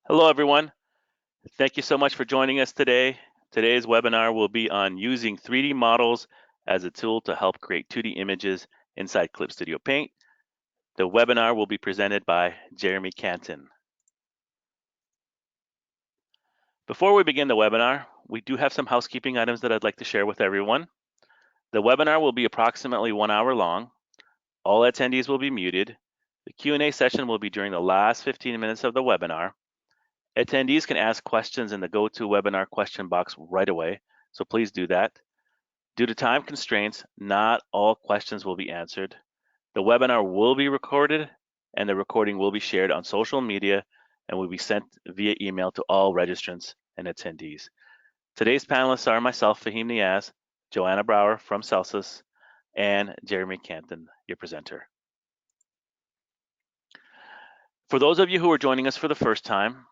Hello, everyone. Thank you so much for joining us today. Today's webinar will be on using 3D models as a tool to help create 2D images inside Clip Studio Paint. The webinar will be presented by Jeremy Canton. Before we begin the webinar, we do have some housekeeping items that I'd like to share with everyone. The webinar will be approximately 1 hour long. All attendees will be muted. The Q&A session will be during the last 15 minutes of the webinar. Attendees can ask questions in the GoToWebinar question box right away, so please do that. Due to time constraints, not all questions will be answered. The webinar will be recorded, and the recording will be shared on social media and will be sent via email to all registrants and attendees. Today's panelists are myself, Fahim Niaz, Joanna Brower from Celsius, and Jeremy Canton, your presenter. For those of you who are joining us for the first time,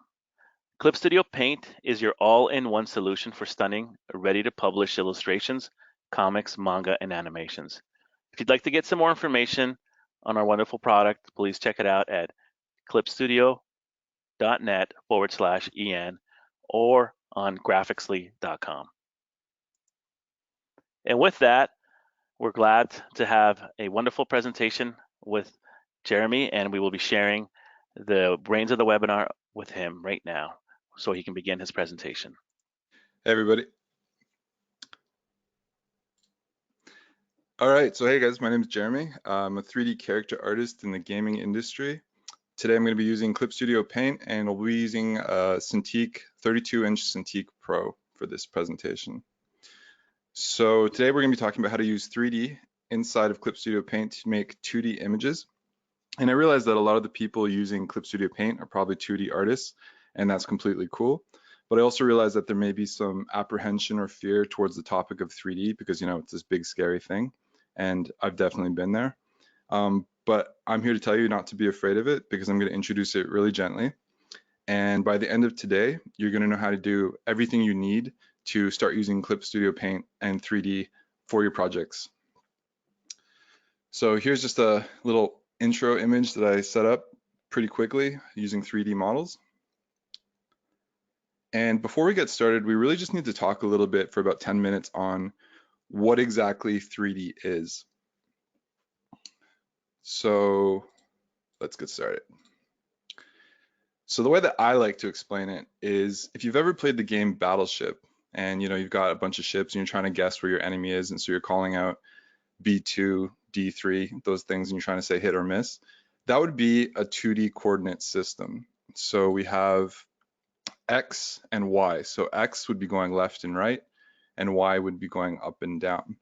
Clip Studio Paint is your all-in-one solution for stunning, ready-to-publish illustrations, comics, manga, and animations. If you'd like to get some more information on our wonderful product, please check it out at clipstudio.net/en or on graphicsly.com. And with that, we're glad to have a wonderful presentation with Jeremy, and we will be sharing the brains of the webinar with him right now so he can begin his presentation. Hey everybody. All right, so hey guys, my name is Jeremy. I'm a 3D character artist in the gaming industry. Today I'm going to be using Clip Studio Paint, and I'll be using a Cintiq 32-inch Cintiq Pro for this presentation. So today we're going to be talking about how to use 3D inside of Clip Studio Paint to make 2D images. And I realize that a lot of the people using Clip Studio Paint are probably 2D artists, and that's completely cool. But I also realize that there may be some apprehension or fear towards the topic of 3D because, you know, it's this big scary thing, and I've definitely been there. But I'm here to tell you not to be afraid of it because I'm going to introduce it really gently. And by the end of today, you're going to know how to do everything you need to start using Clip Studio Paint and 3D for your projects. So here's just a little intro image that I set up pretty quickly using 3D models. And before we get started, we really just need to talk a little bit for about 10 minutes on what exactly 3D is. So let's get started. So the way that I like to explain it is if you've ever played the game Battleship and you've got a bunch of ships and you're trying to guess where your enemy is, and so you're calling out B2, D3, those things, and you're trying to say hit or miss, that would be a 2D coordinate system. So we have X and Y. So X would be going left and right, and Y would be going up and down.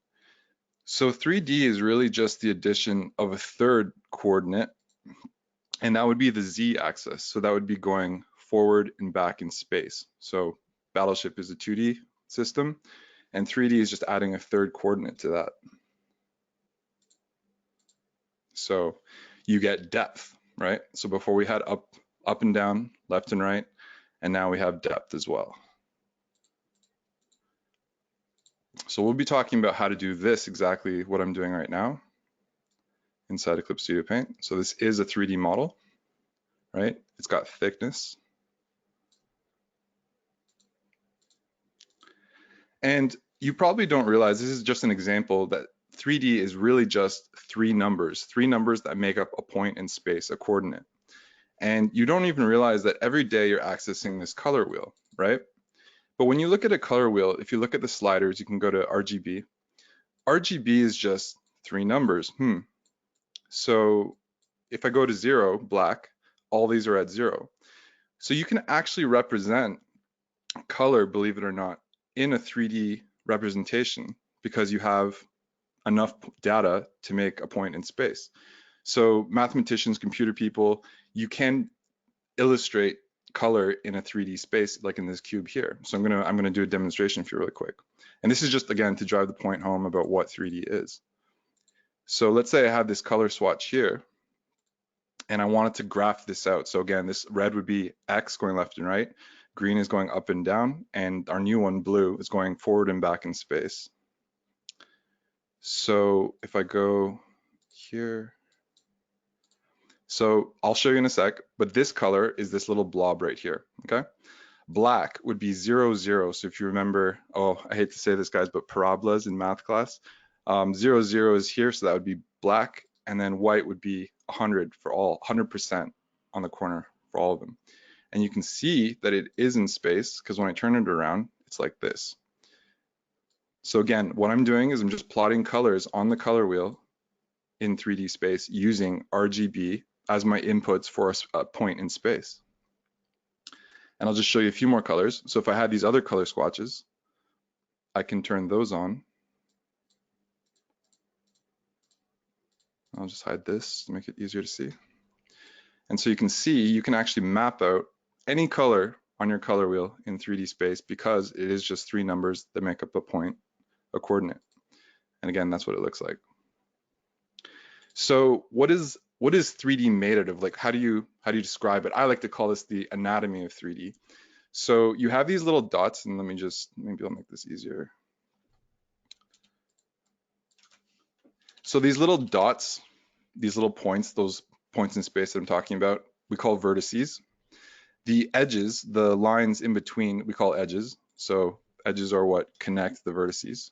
So 3D is really just the addition of a third coordinate, and that would be the Z axis. So that would be going forward and back in space. So Battleship is a 2D system, and 3D is just adding a third coordinate to that. So you get depth, right? So before we had up and down, left and right, and now we have depth as well. So we'll be talking about how to do this, exactly what I'm doing right now inside of Clip Studio Paint. So this is a 3D model, right? It's got thickness. And you probably don't realize, this is just an example, that 3D is really just three numbers that make up a point in space, a coordinate. And you don't even realize that every day you're accessing this color wheel, right? But when you look at a color wheel, if you look at the sliders, you can go to RGB. RGB is just three numbers. So if I go to 0, black, all these are at 0. So you can actually represent color, believe it or not, in a 3D representation because you have enough data to make a point in space. So mathematicians, computer people, you can illustrate color in a 3D space, like in this cube here. So I'm gonna do a demonstration for you really quick. And this is just, again, to drive the point home about what 3D is. So let's say I have this color swatch here, and I wanted to graph this out. So again, this red would be X going left and right, green is going up and down, and our new one, blue, is going forward and back in space. So if I go here, So I'll show you in a sec, but this color is this little blob right here, okay? Black would be 0, 0. So if you remember, oh, I hate to say this, guys, but parabolas in math class, 0, 0 is here, so that would be black, and then white would be 100 for all, 100% on the corner for all of them. And you can see that it is in space, because when I turn it around, it's like this. So again, what I'm doing is I'm just plotting colors on the color wheel in 3D space using RGB as my inputs for a point in space. And I'll just show you a few more colors. So if I had these other color swatches, I can turn those on. I'll just hide this to make it easier to see. And so you can see, you can actually map out any color on your color wheel in 3D space because it is just 3 numbers that make up a point, a coordinate. And again, that's what it looks like. So what is 3D made out of? Like, how do you describe it? I like to call this the anatomy of 3D. So you have these little dots, and maybe I'll make this easier. So these little dots, these little points, those points in space that I'm talking about, we call vertices. The edges, the lines in between, we call edges. So edges are what connect the vertices.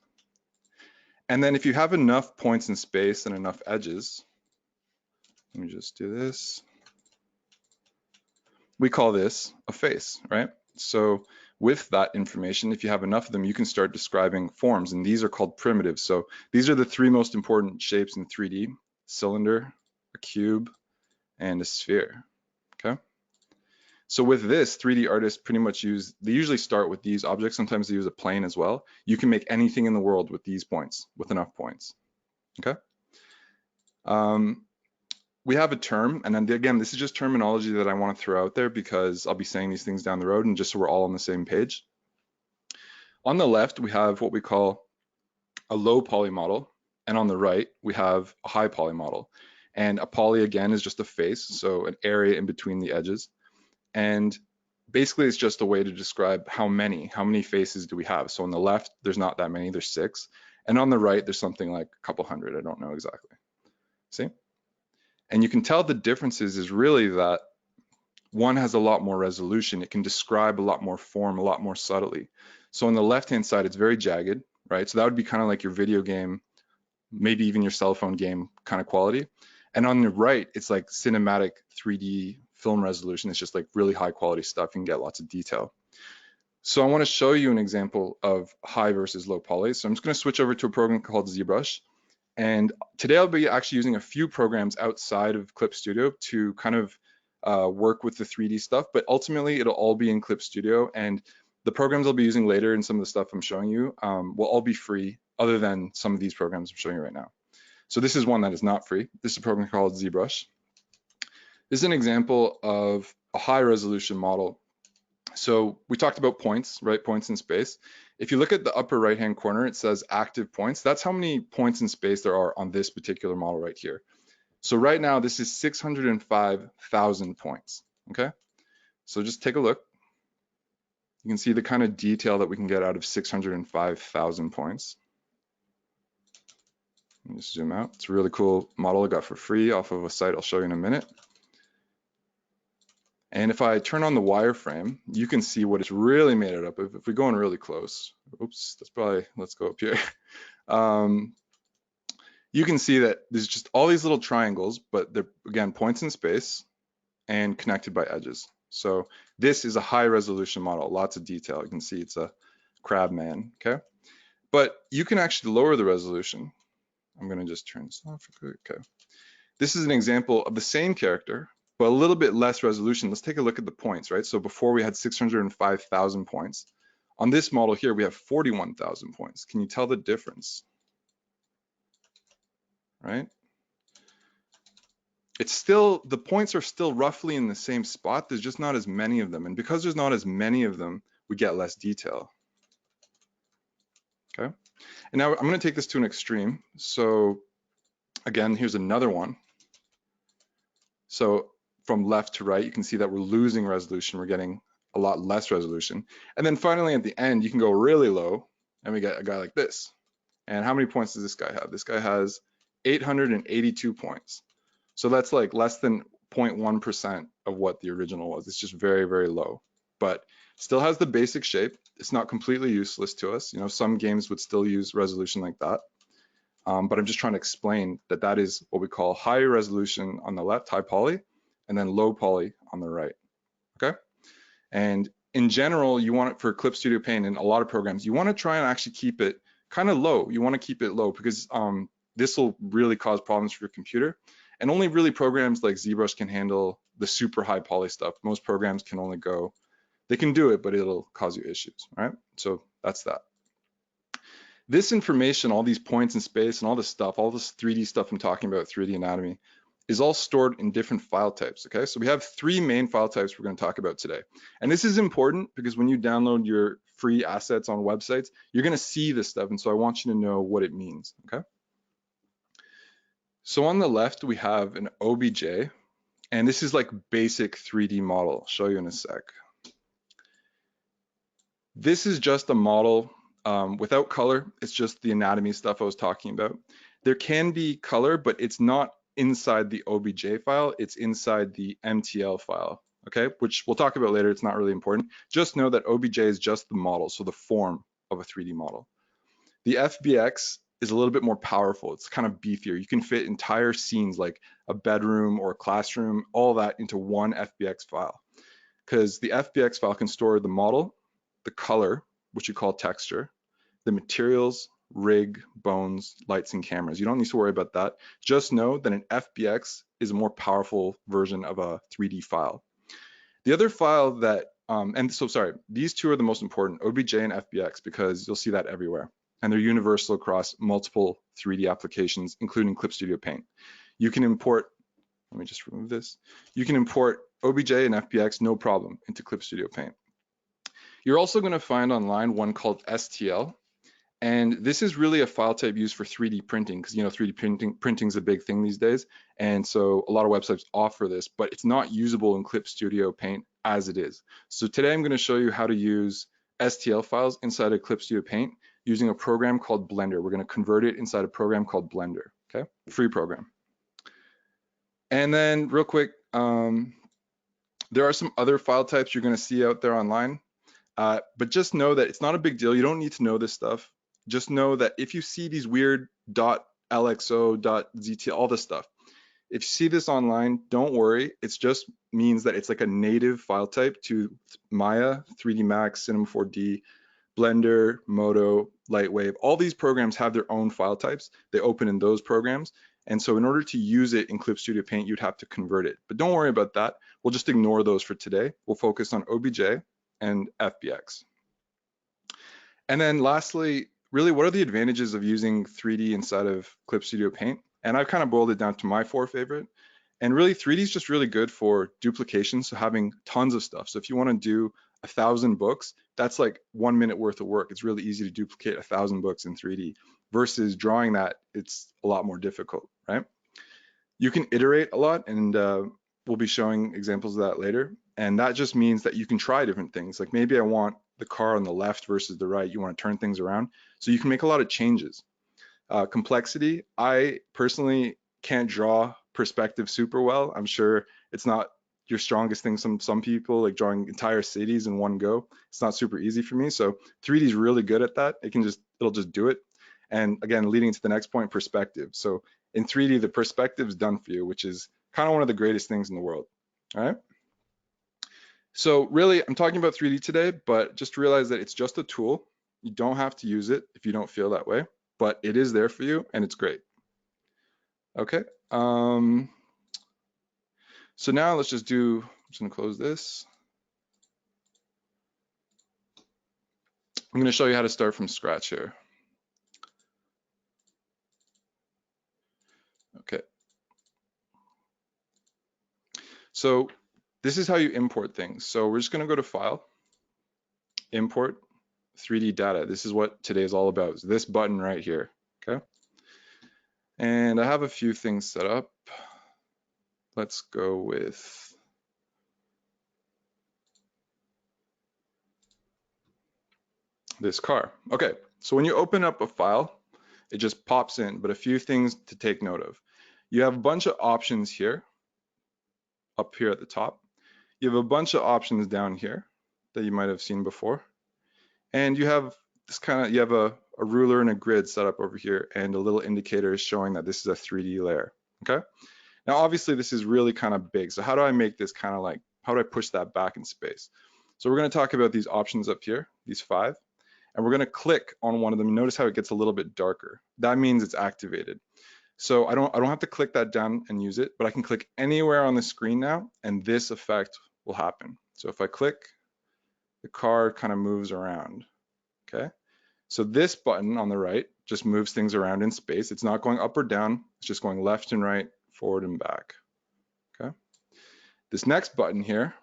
And then if you have enough points in space and enough edges, let me just do this. We call this a face, right? So with that information, if you have enough of them, you can start describing forms, and these are called primitives. So these are the 3 most important shapes in 3D: cylinder, a cube, and a sphere, okay? So with this, 3D artists pretty much they usually start with these objects. Sometimes they use a plane as well. You can make anything in the world with these points, with enough points, okay? We have a term, and then again, this is just terminology that I want to throw out there because I'll be saying these things down the road, and just so we're all on the same page. On the left, we have what we call a low poly model, and on the right, we have a high poly model. And a poly, again, is just a face, so an area in between the edges. And basically, it's just a way to describe how many faces do we have. So on the left, there's not that many, there's 6. And on the right, there's something like a couple hundred, I don't know exactly. See? And you can tell the differences is really that one has a lot more resolution. It can describe a lot more form, a lot more subtly. So on the left-hand side, it's very jagged, right? So that would be kind of like your video game, maybe even your cell phone game kind of quality. And on the right, it's like cinematic 3D film resolution. It's just like really high quality stuff. You can get lots of detail. So I want to show you an example of high versus low poly. So I'm just going to switch over to a program called ZBrush. And today I'll be actually using a few programs outside of Clip Studio to kind of work with the 3D stuff, but ultimately it'll all be in Clip Studio. And the programs I'll be using later and some of the stuff I'm showing you will all be free, other than some of these programs I'm showing you right now. So this is one that is not free. This is a program called ZBrush. This is an example of a high resolution model. So we talked about points, right? Points in space. If you look at the upper right-hand corner, it says active points. That's how many points in space there are on this particular model right here. So right now, this is 605,000 points, okay? So just take a look. You can see the kind of detail that we can get out of 605,000 points. Let me just zoom out. It's a really cool model I got for free off of a site I'll show you in a minute. And if I turn on the wireframe, you can see what it's really made it up of. If we go in really close, oops, let's go up here. You can see that there's just all these little triangles, but they're, again, points in space and connected by edges. So this is a high resolution model, lots of detail. You can see it's a crab man, okay? But you can actually lower the resolution. I'm gonna just turn this off, okay. This is an example of the same character, but a little bit less resolution. Let's take a look at the points, right? So before we had 605,000 points. On this model here, we have 41,000 points. Can you tell the difference? Right? It's still, the points are still roughly in the same spot. There's just not as many of them. And because there's not as many of them, we get less detail. Okay. And now I'm going to take this to an extreme. So again, here's another one. So from left to right, you can see that we're losing resolution. We're getting a lot less resolution. And then finally at the end, you can go really low and we get a guy like this. And how many points does this guy have? This guy has 882 points. So that's like less than 0.1% of what the original was. It's just very, very low, but still has the basic shape. It's not completely useless to us. You know, some games would still use resolution like that. But I'm just trying to explain that that is what we call high resolution on the left, high poly, and then low poly on the right, okay? And in general, you want it for Clip Studio Paint and a lot of programs, you want to try and actually keep it kind of low. You want to keep it low because this will really cause problems for your computer. And only really programs like ZBrush can handle the super high poly stuff. Most programs can only go, they can do it, but it'll cause you issues, all right? So that's that. This information, all these points in space and all this stuff, all this 3D stuff I'm talking about, 3D anatomy, is all stored in different file types, okay? So we have three main file types we're gonna talk about today. And this is important because when you download your free assets on websites, you're gonna see this stuff, and so I want you to know what it means, okay? So on the left, we have an OBJ, and this is like basic 3D model. I'll show you in a sec. This is just a model without color. It's just the anatomy stuff I was talking about. There can be color, but it's not inside the OBJ file. It's inside the MTL file, okay? Which we'll talk about later. It's not really important. Just know that OBJ is just the model, so the form of a 3D model. The FBX is a little bit more powerful. It's kind of beefier. You can fit entire scenes like a bedroom or a classroom, all that into one FBX file. Because the FBX file can store the model, the color, which you call texture, the materials, rig, bones, lights, and cameras. You don't need to worry about that. Just know that an FBX is a more powerful version of a 3D file. The other file that, these two are the most important, OBJ and FBX, because you'll see that everywhere. And they're universal across multiple 3D applications, including Clip Studio Paint. You can import, let me just remove this. You can import OBJ and FBX, no problem, into Clip Studio Paint. You're also going to find online one called STL, and this is really a file type used for 3D printing because, you know, 3D printing is a big thing these days, and so a lot of websites offer this, but it's not usable in Clip Studio Paint as it is. So today I'm going to show you how to use STL files inside of Clip Studio Paint using a program called Blender. We're going to convert it inside a program called Blender, okay? Free program. And then real quick, there are some other file types you're going to see out there online. But just know that it's not a big deal. You don't need to know this stuff. Just know that if you see these weird .lxo, .zt, all this stuff, if you see this online, don't worry. It just means that it's like a native file type to Maya, 3D Max, Cinema 4D, Blender, Modo, Lightwave. All these programs have their own file types. They open in those programs. And so in order to use it in Clip Studio Paint, you'd have to convert it. But don't worry about that. We'll just ignore those for today. We'll focus on OBJ and FBX. And then lastly, really, what are the advantages of using 3D inside of Clip Studio Paint? And I've kind of boiled it down to my four favorite. And really, 3D is just really good for duplication, so having tons of stuff. So if you want to do 1,000 books, that's like 1 minute worth of work. It's really easy to duplicate 1,000 books in 3D versus drawing that, it's a lot more difficult, right? You can iterate a lot, and we'll be showing examples of that later. And that just means that you can try different things. Like maybe I want the car on the left versus the right. You want to turn things around. So you can make a lot of changes. Complexity, I personally can't draw perspective super well. I'm sure it's not your strongest thing. Some people like drawing entire cities in one go. It's not super easy for me. So 3D is really good at that. It'll just do it. And again, leading to the next point, perspective. So in 3D, the perspective is done for you, which is kind of one of the greatest things in the world. All right. So really, I'm talking about 3D today, but just realize that it's just a tool. You don't have to use it if you don't feel that way, but it is there for you and it's great. Okay. So now let's just I'm just gonna close this. I'm gonna show you how to start from scratch here. Okay. So this is how you import things. So we're just gonna go to File, Import 3D Data. This is what today is all about. So this button right here, okay? And I have a few things set up. Let's go with this car. Okay, so when you open up a file, it just pops in, but a few things to take note of. You have a bunch of options here. up here at the top. You have a bunch of options down here that you might have seen before. And you have this you have a ruler and a grid set up over here, and a little indicator is showing that this is a 3D layer, okay? Now, obviously this is really kind of big. So how do I make this kind of like, how do I push that back in space? So we're gonna talk about these options up here, these 5, and we're gonna click on one of them. Notice how it gets a little bit darker. That means it's activated. So I don't have to click that down and use it, but I can click anywhere on the screen now, and this effect will happen. So if I click, the car kind of moves around, okay? So this button on the right just moves things around in space. It's not going up or down, it's just going left and right, forward and back, okay? This next button here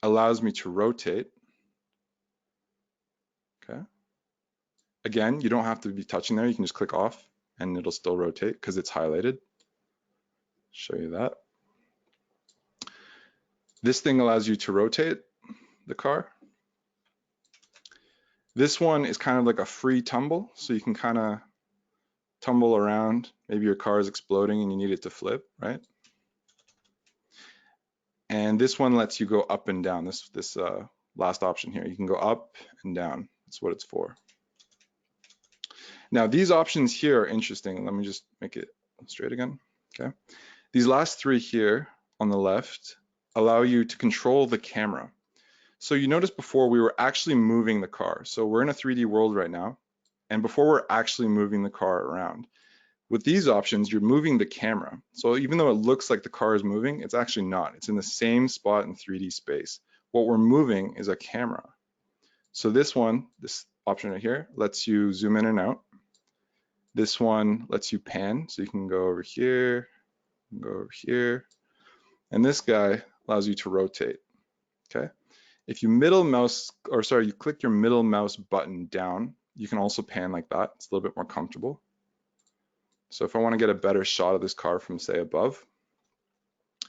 allows me to rotate, okay? Again, you don't have to be touching there, you can just click off and it'll still rotate because it's highlighted. Show you that. This thing allows you to rotate the car. This one is kind of like a free tumble, so you can kind of tumble around. Maybe your car is exploding and you need it to flip, right? And this one lets you go up and down. This last option here, you can go up and down. That's what it's for. Now these options here are interesting. Let me just make it straight again, okay? These last 3 here on the left allow you to control the camera. So you noticed before we were actually moving the car. So we're in a 3D world right now, and before we're actually moving the car around. With these options, you're moving the camera. So even though it looks like the car is moving, it's actually not. It's in the same spot in 3D space. What we're moving is a camera. So this one, this option right here, lets you zoom in and out. This one lets you pan, so you can go over here, go over here. And this guy allows you to rotate, okay? If you you click your middle mouse button down, you can also pan like that. It's a little bit more comfortable. So if I want to get a better shot of this car from, say, above,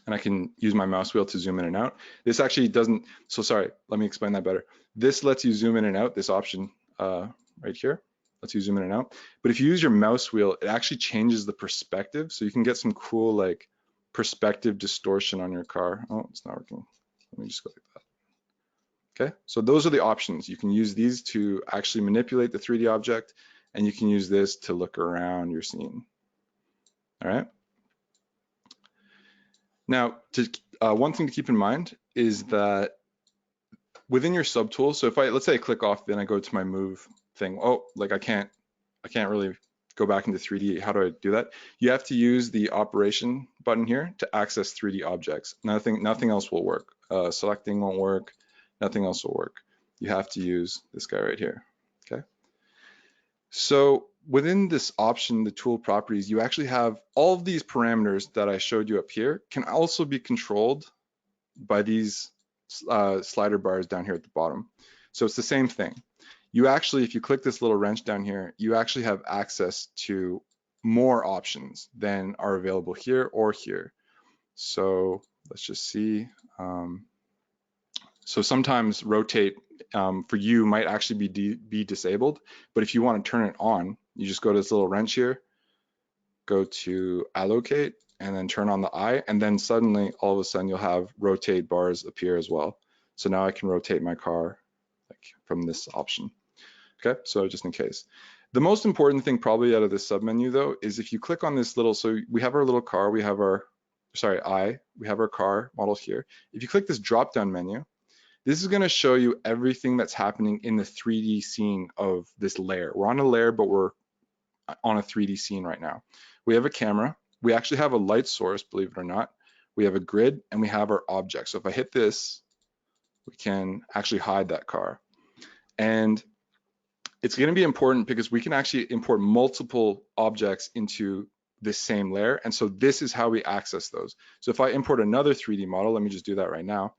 and I can use my mouse wheel to zoom in and out. This actually doesn't, so sorry, let me explain that better. This lets you zoom in and out, this option right here, lets you zoom in and out. But if you use your mouse wheel, it actually changes the perspective. So you can get some cool like perspective distortion on your car. Oh, it's not working. Let me just go like that. Okay, so those are the options. You can use these to actually manipulate the 3D object, and you can use this to look around your scene. All right. Now, one thing to keep in mind is that within your subtool, so if let's say I click off, then I go to my move thing. Oh, like I can't really go back into 3D. How do I do that? You have to use the operation button here to access 3D objects. Nothing else will work. Selecting won't work. Nothing else will work. You have to use this guy right here, okay? So within this option, the tool properties, you actually have all of these parameters that I showed you up here can also be controlled by these slider bars down here at the bottom. So it's the same thing. You actually, if you click this little wrench down here, you actually have access to more options than are available here or here. So let's just see. So sometimes rotate for you might actually be disabled, but if you want to turn it on, you just go to this little wrench here, go to allocate, and then turn on the eye, and then suddenly all of a sudden you'll have rotate bars appear as well. So now I can rotate my car like from this option. Okay, so just in case. The most important thing probably out of this submenu though is if you click on this little, so we have our little car, we have our, we have our car model here. If you click this drop down menu, this is going to show you everything that's happening in the 3D scene of this layer. We're on a layer, but we're on a 3D scene right now. We have a camera. We actually have a light source, believe it or not. We have a grid, and we have our object. So if I hit this, we can actually hide that car. And it's going to be important because we can actually import multiple objects into this same layer. And so this is how we access those. So if I import another 3D model, let me just do that right now.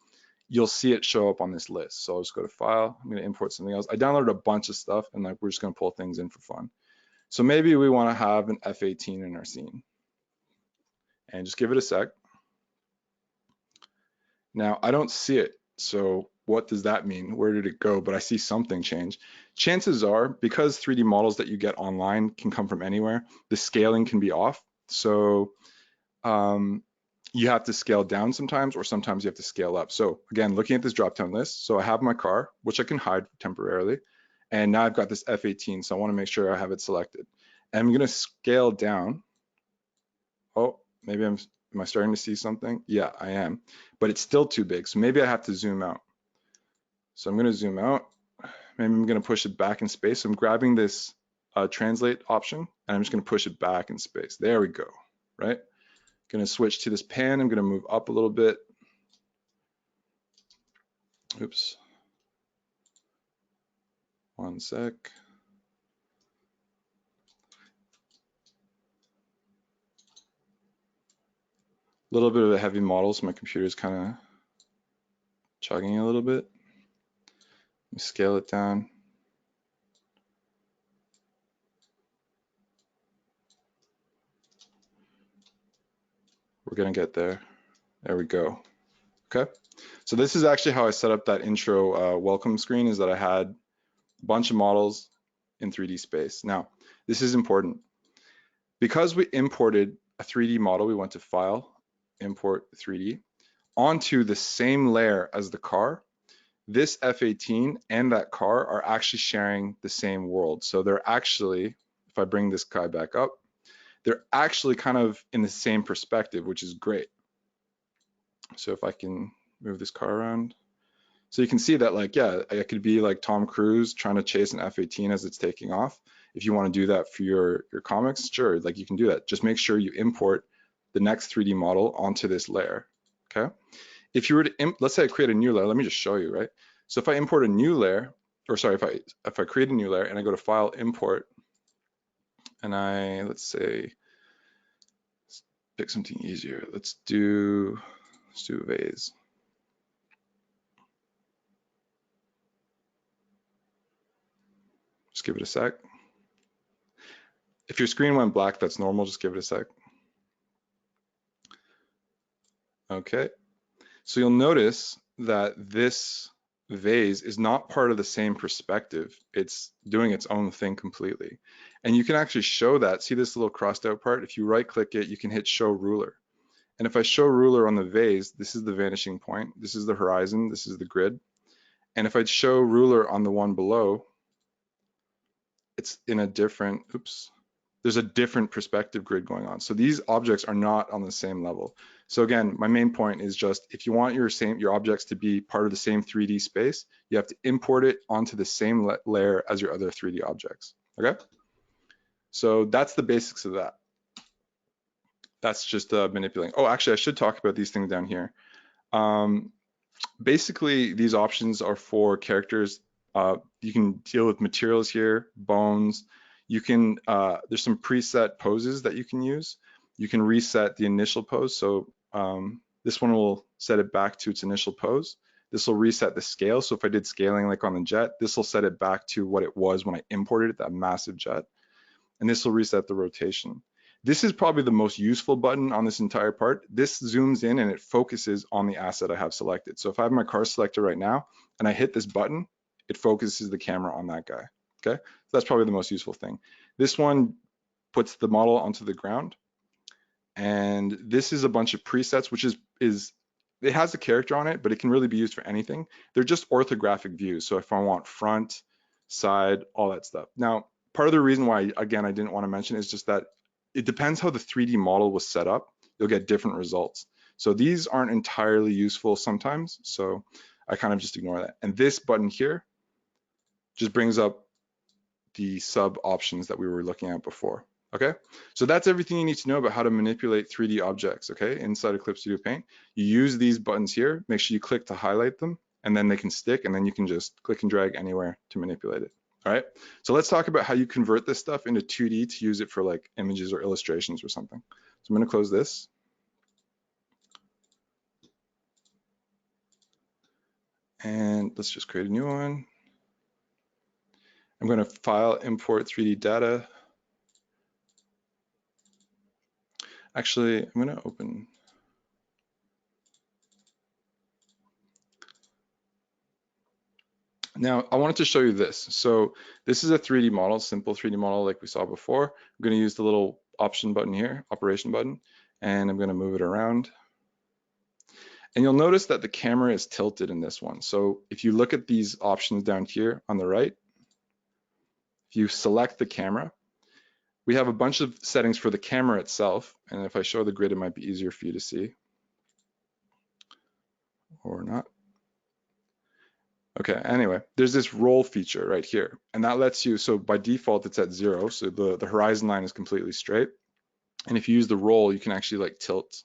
You'll see it show up on this list. So I'll just go to File. I'm going to import something else. I downloaded a bunch of stuff, and like we're just going to pull things in for fun. So maybe we want to have an F18 in our scene, and just give it a sec. Now I don't see it. So what does that mean? Where did it go? But I see something change. Chances are, because 3D models that you get online can come from anywhere, the scaling can be off. So you have to scale down sometimes, or sometimes you have to scale up. So again, looking at this drop-down list, so I have my car, which I can hide temporarily, and now I've got this F18, so I want to make sure I have it selected. And I'm going to scale down. Oh, maybe am I starting to see something? Yeah, I am, but it's still too big, so maybe I have to zoom out. So I'm going to zoom out. Maybe I'm going to push it back in space. So I'm grabbing this translate option, and I'm just going to push it back in space. There we go, right? Going to switch to this pan. I'm going to move up a little bit. Oops. One sec. A little bit of a heavy model, so my computer is kind of chugging a little bit. Let me scale it down. We're going to get there. There we go. Okay. So this is actually how I set up that intro welcome screen, is that I had a bunch of models in 3D space. Now, this is important. Because we imported a 3D model, we went to File, Import 3D, onto the same layer as the car. This F18 and that car are actually sharing the same world. So they're actually, if I bring this guy back up, they're actually kind of in the same perspective, which is great. So if I can move this car around. So you can see that, like, yeah, I could be like Tom Cruise trying to chase an F18 as it's taking off. If you want to do that for your comics, sure, like you can do that. Just make sure you import the next 3D model onto this layer, okay? If you were to, let's say I create a new layer, let me just show you, right? So if I import a new layer, or sorry, if I create a new layer and I go to File, Import, and let's say, pick something easier. Let's do a vase. Just give it a sec. If your screen went black, that's normal, just give it a sec. Okay, so you'll notice that this vase is not part of the same perspective. It's doing its own thing completely. And you can actually show that. See this little crossed out part? If you right click it, you can hit show ruler. And if I show ruler on the vase, this is the vanishing point. This is the horizon. This is the grid. And if I show ruler on the one below, it's in a different, oops, there's a different perspective grid going on. So these objects are not on the same level. So again, my main point is just, if you want your objects to be part of the same 3D space, you have to import it onto the same layer as your other 3D objects, okay? So that's the basics of that. That's just manipulating. Oh, actually, I should talk about these things down here. Basically, these options are for characters. You can deal with materials here, bones. You can, there's some preset poses that you can use. You can reset the initial pose. So this one will set it back to its initial pose. This will reset the scale. So if I did scaling like on the jet, this will set it back to what it was when I imported it, that massive jet. And this will reset the rotation. This is probably the most useful button on this entire part. This zooms in and it focuses on the asset I have selected. So if I have my car selected right now and I hit this button, it focuses the camera on that guy, okay? So that's probably the most useful thing. This one puts the model onto the ground. And this is a bunch of presets, which is it has a character on it, but it can really be used for anything. They're just orthographic views. So if I want front, side, all that stuff. Now, part of the reason why, again, I didn't want to mention is just that it depends how the 3D model was set up. You'll get different results. So these aren't entirely useful sometimes. So I kind of just ignore that. And this button here just brings up the sub options that we were looking at before. Okay, so that's everything you need to know about how to manipulate 3D objects, okay, inside of Clip Studio Paint. You use these buttons here, make sure you click to highlight them, and then they can stick, and then you can just click and drag anywhere to manipulate it. All right, so let's talk about how you convert this stuff into 2D to use it for like images or illustrations or something. So I'm gonna close this. And let's just create a new one. I'm gonna file, import 3D data. Actually, I'm gonna open. Now, I wanted to show you this. So this is a 3D model, simple 3D model like we saw before. I'm going to use the little option button here, operation button, and I'm going to move it around. And you'll notice that the camera is tilted in this one. So if you look at these options down here on the right, if you select the camera, we have a bunch of settings for the camera itself. And if I show the grid, it might be easier for you to see or not. Okay, anyway, there's this roll feature right here, and that lets you, so by default it's at 0, so the horizon line is completely straight. And if you use the roll, you can actually like tilt.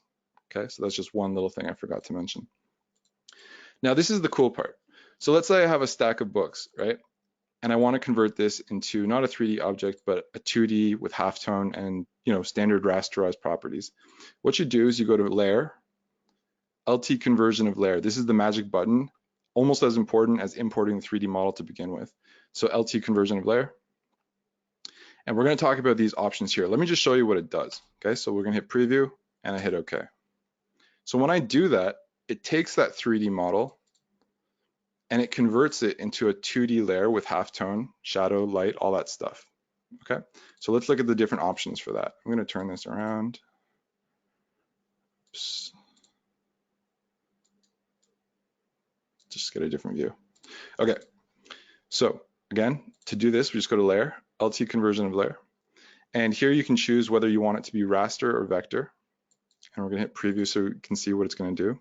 Okay, so that's just one little thing I forgot to mention. Now this is the cool part. So let's say I have a stack of books, right? And I want to convert this into not a 3D object, but a 2D with halftone and standard rasterized properties. What you do is you go to Layer, LT conversion of layer. This is the magic button, almost as important as importing the 3D model to begin with. So LT conversion of layer. And we're going to talk about these options here. Let me just show you what it does. Okay, so we're going to hit preview and I hit OK. So when I do that, it takes that 3D model and it converts it into a 2D layer with halftone, shadow, light, all that stuff. Okay, so let's look at the different options for that. I'm going to turn this around. Oops. Just get a different view. Okay, so again, to do this, we just go to layer, LT conversion of layer. And here you can choose whether you want it to be raster or vector. And we're going to hit preview so we can see what it's going to do.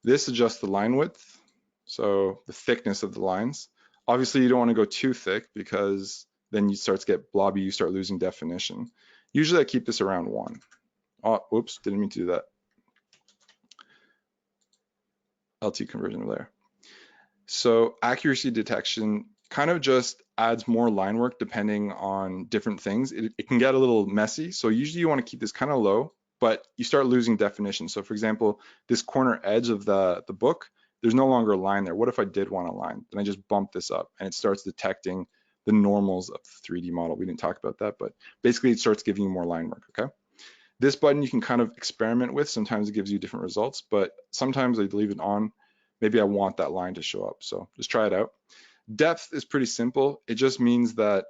This adjusts the line width, so the thickness of the lines. Obviously, you don't want to go too thick because then you start to get blobby, you start losing definition. Usually I keep this around 1. Oh, whoops, didn't mean to do that. LT conversion of layer. So accuracy detection kind of just adds more line work depending on different things. It can get a little messy. So usually you want to keep this kind of low, but you start losing definition. So for example, this corner edge of the book, there's no longer a line there. What if I did want a line? Then I just bump this up and it starts detecting the normals of the 3D model. We didn't talk about that, but basically it starts giving you more line work, okay? This button you can kind of experiment with. Sometimes it gives you different results, but sometimes I leave it on. Maybe I want that line to show up. So just try it out. Depth is pretty simple. It just means that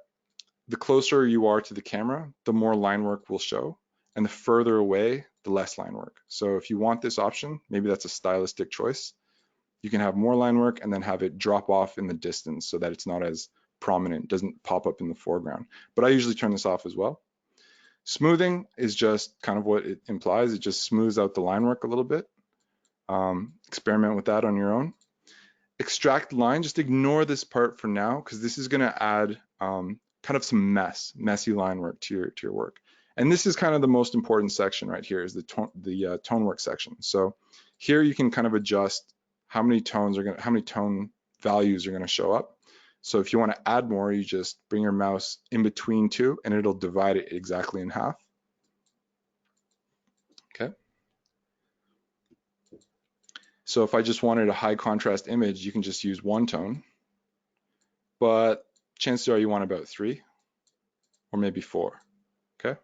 the closer you are to the camera, the more line work will show, and the further away, the less line work. So if you want this option, maybe that's a stylistic choice. You can have more line work and then have it drop off in the distance so that it's not as prominent, doesn't pop up in the foreground. But I usually turn this off as well. Smoothing is just kind of what it implies. It just smooths out the line work a little bit. Experiment with that on your own. Extract line, just ignore this part for now because this is going to add kind of some messy line work to your work. And this is kind of the most important section right here is the tone work section. So here you can kind of adjust how many tone values are going to show up. So if you want to add more, you just bring your mouse in between two and it'll divide it exactly in half. Okay. So if I just wanted a high contrast image, you can just use 1 tone, but chances are you want about 3 or maybe 4, okay?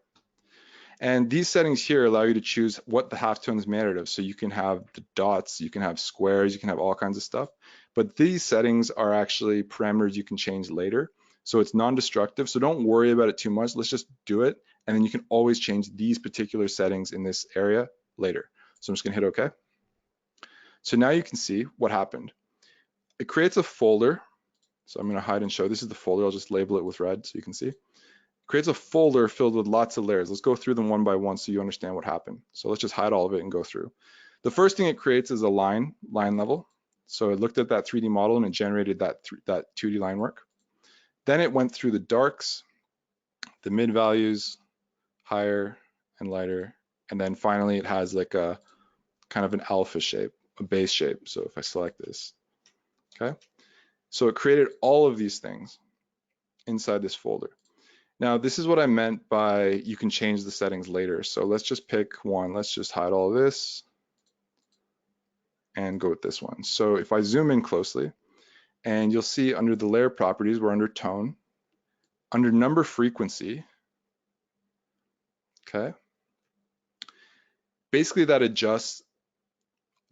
And these settings here allow you to choose what the halftone is made out of. So you can have the dots, you can have squares, you can have all kinds of stuff, but these settings are actually parameters you can change later. So it's non-destructive, so don't worry about it too much. Let's just do it, and then you can always change these particular settings in this area later. So I'm just gonna hit OK. So now you can see what happened. It creates a folder. So I'm going to hide and show. This is the folder. I'll just label it with red so you can see. It creates a folder filled with lots of layers. Let's go through them one by one so you understand what happened. So let's just hide all of it and go through. The first thing it creates is a line level. So it looked at that 3D model and it generated that 2D line work. Then it went through the darks, the mid values, higher and lighter. And then finally it has like a kind of an alpha shape, a base shape. So if I select this, okay. So it created all of these things inside this folder. Now this is what I meant by you can change the settings later. So let's just pick one. Let's just hide all of this and go with this one. So if I zoom in closely and you'll see under the layer properties, we're under tone, under number frequency, okay. Basically that adjusts.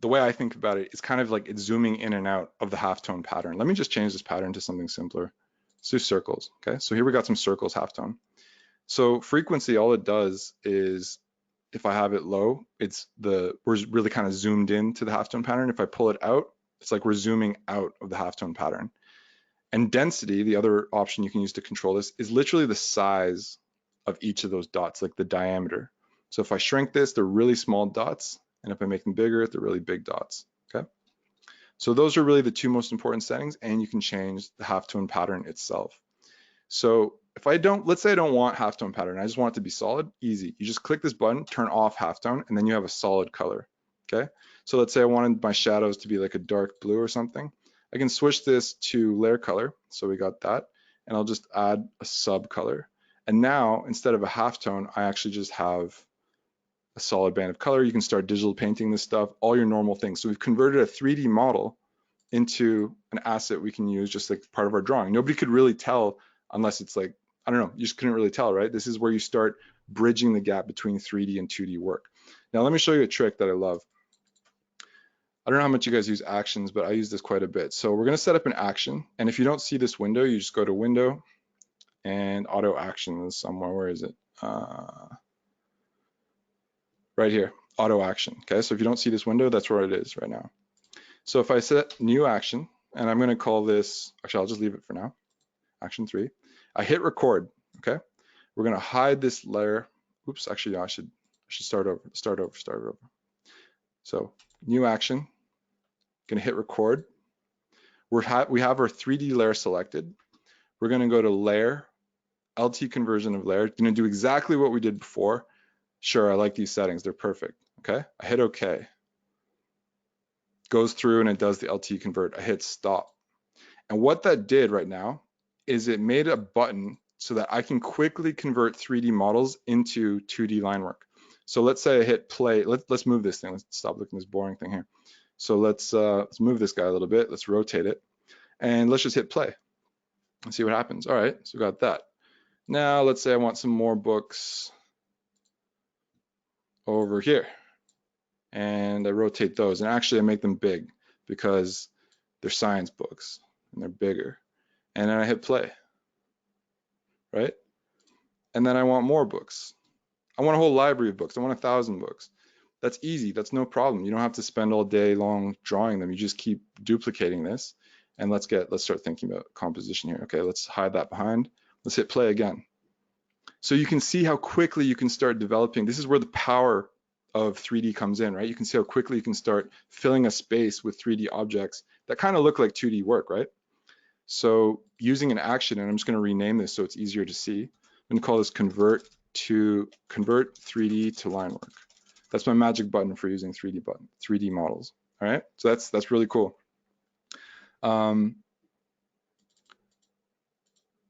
The way I think about it is kind of like it's zooming in and out of the halftone pattern. Let me just change this pattern to something simpler. Let's do circles, okay? So here we got some circles halftone. So frequency, all it does is if I have it low, we're really kind of zoomed in to the halftone pattern. If I pull it out, it's like we're zooming out of the halftone pattern. And density, the other option you can use to control this, is literally the size of each of those dots, like the diameter. So if I shrink this, they're really small dots, and if I make them bigger, they're really big dots, okay? So those are really the two most important settings, and you can change the halftone pattern itself. So if I don't, let's say I don't want halftone pattern, I just want it to be solid, easy. You just click this button, turn off halftone, and then you have a solid color, okay? So let's say I wanted my shadows to be like a dark blue or something. I can switch this to layer color, so we got that, and I'll just add a sub color. And now, instead of a halftone, I actually just have a solid band of color. You can start digital painting this stuff, all your normal things. So we've converted a 3D model into an asset we can use just like part of our drawing. Nobody could really tell unless it's like, I don't know, you just couldn't really tell, right? This is where you start bridging the gap between 3D and 2D work. Now let me show you a trick that I love. I don't know how much you guys use actions, but I use this quite a bit. So we're gonna set up an action, and if you don't see this window, you just go to Window and Auto Actions somewhere. Where is it? Right here, Auto Action. Okay, so if you don't see this window, that's where it is right now. So if I set New Action, and I'm gonna call this, actually I'll just leave it for now, Action 3. I hit Record. Okay, we're gonna hide this layer. Oops, actually I should start over. So New Action. Gonna hit Record. We have our 3D layer selected. We're gonna go to Layer, LT conversion of layer. Gonna do exactly what we did before. Sure, I like these settings, they're perfect. Okay, I hit OK. Goes through and it does the LT convert. I hit Stop. And what that did right now is it made a button so that I can quickly convert 3D models into 2D line work. So let's say I hit play. Let's move this thing. Let's stop looking at this boring thing here. So let's move this guy a little bit. Let's rotate it. And let's just hit play and see what happens. All right, so we got that. Now let's say I want some more books over here. And I rotate those. And actually I make them big because they're science books and they're bigger. And then I hit play, right? And then I want more books. I want a whole library of books. I want 1,000 books. That's easy. That's no problem. You don't have to spend all day long drawing them. You just keep duplicating this. And let's start thinking about composition here. Okay, let's hide that behind. Let's hit play again. So you can see how quickly you can start developing. This is where the power of 3D comes in, right? You can see how quickly you can start filling a space with 3D objects that kind of look like 2D work, right? So using an action, and I'm just going to rename this so it's easier to see. I'm going to call this convert 3D to line work. That's my magic button for using 3D models. All right, so that's really cool.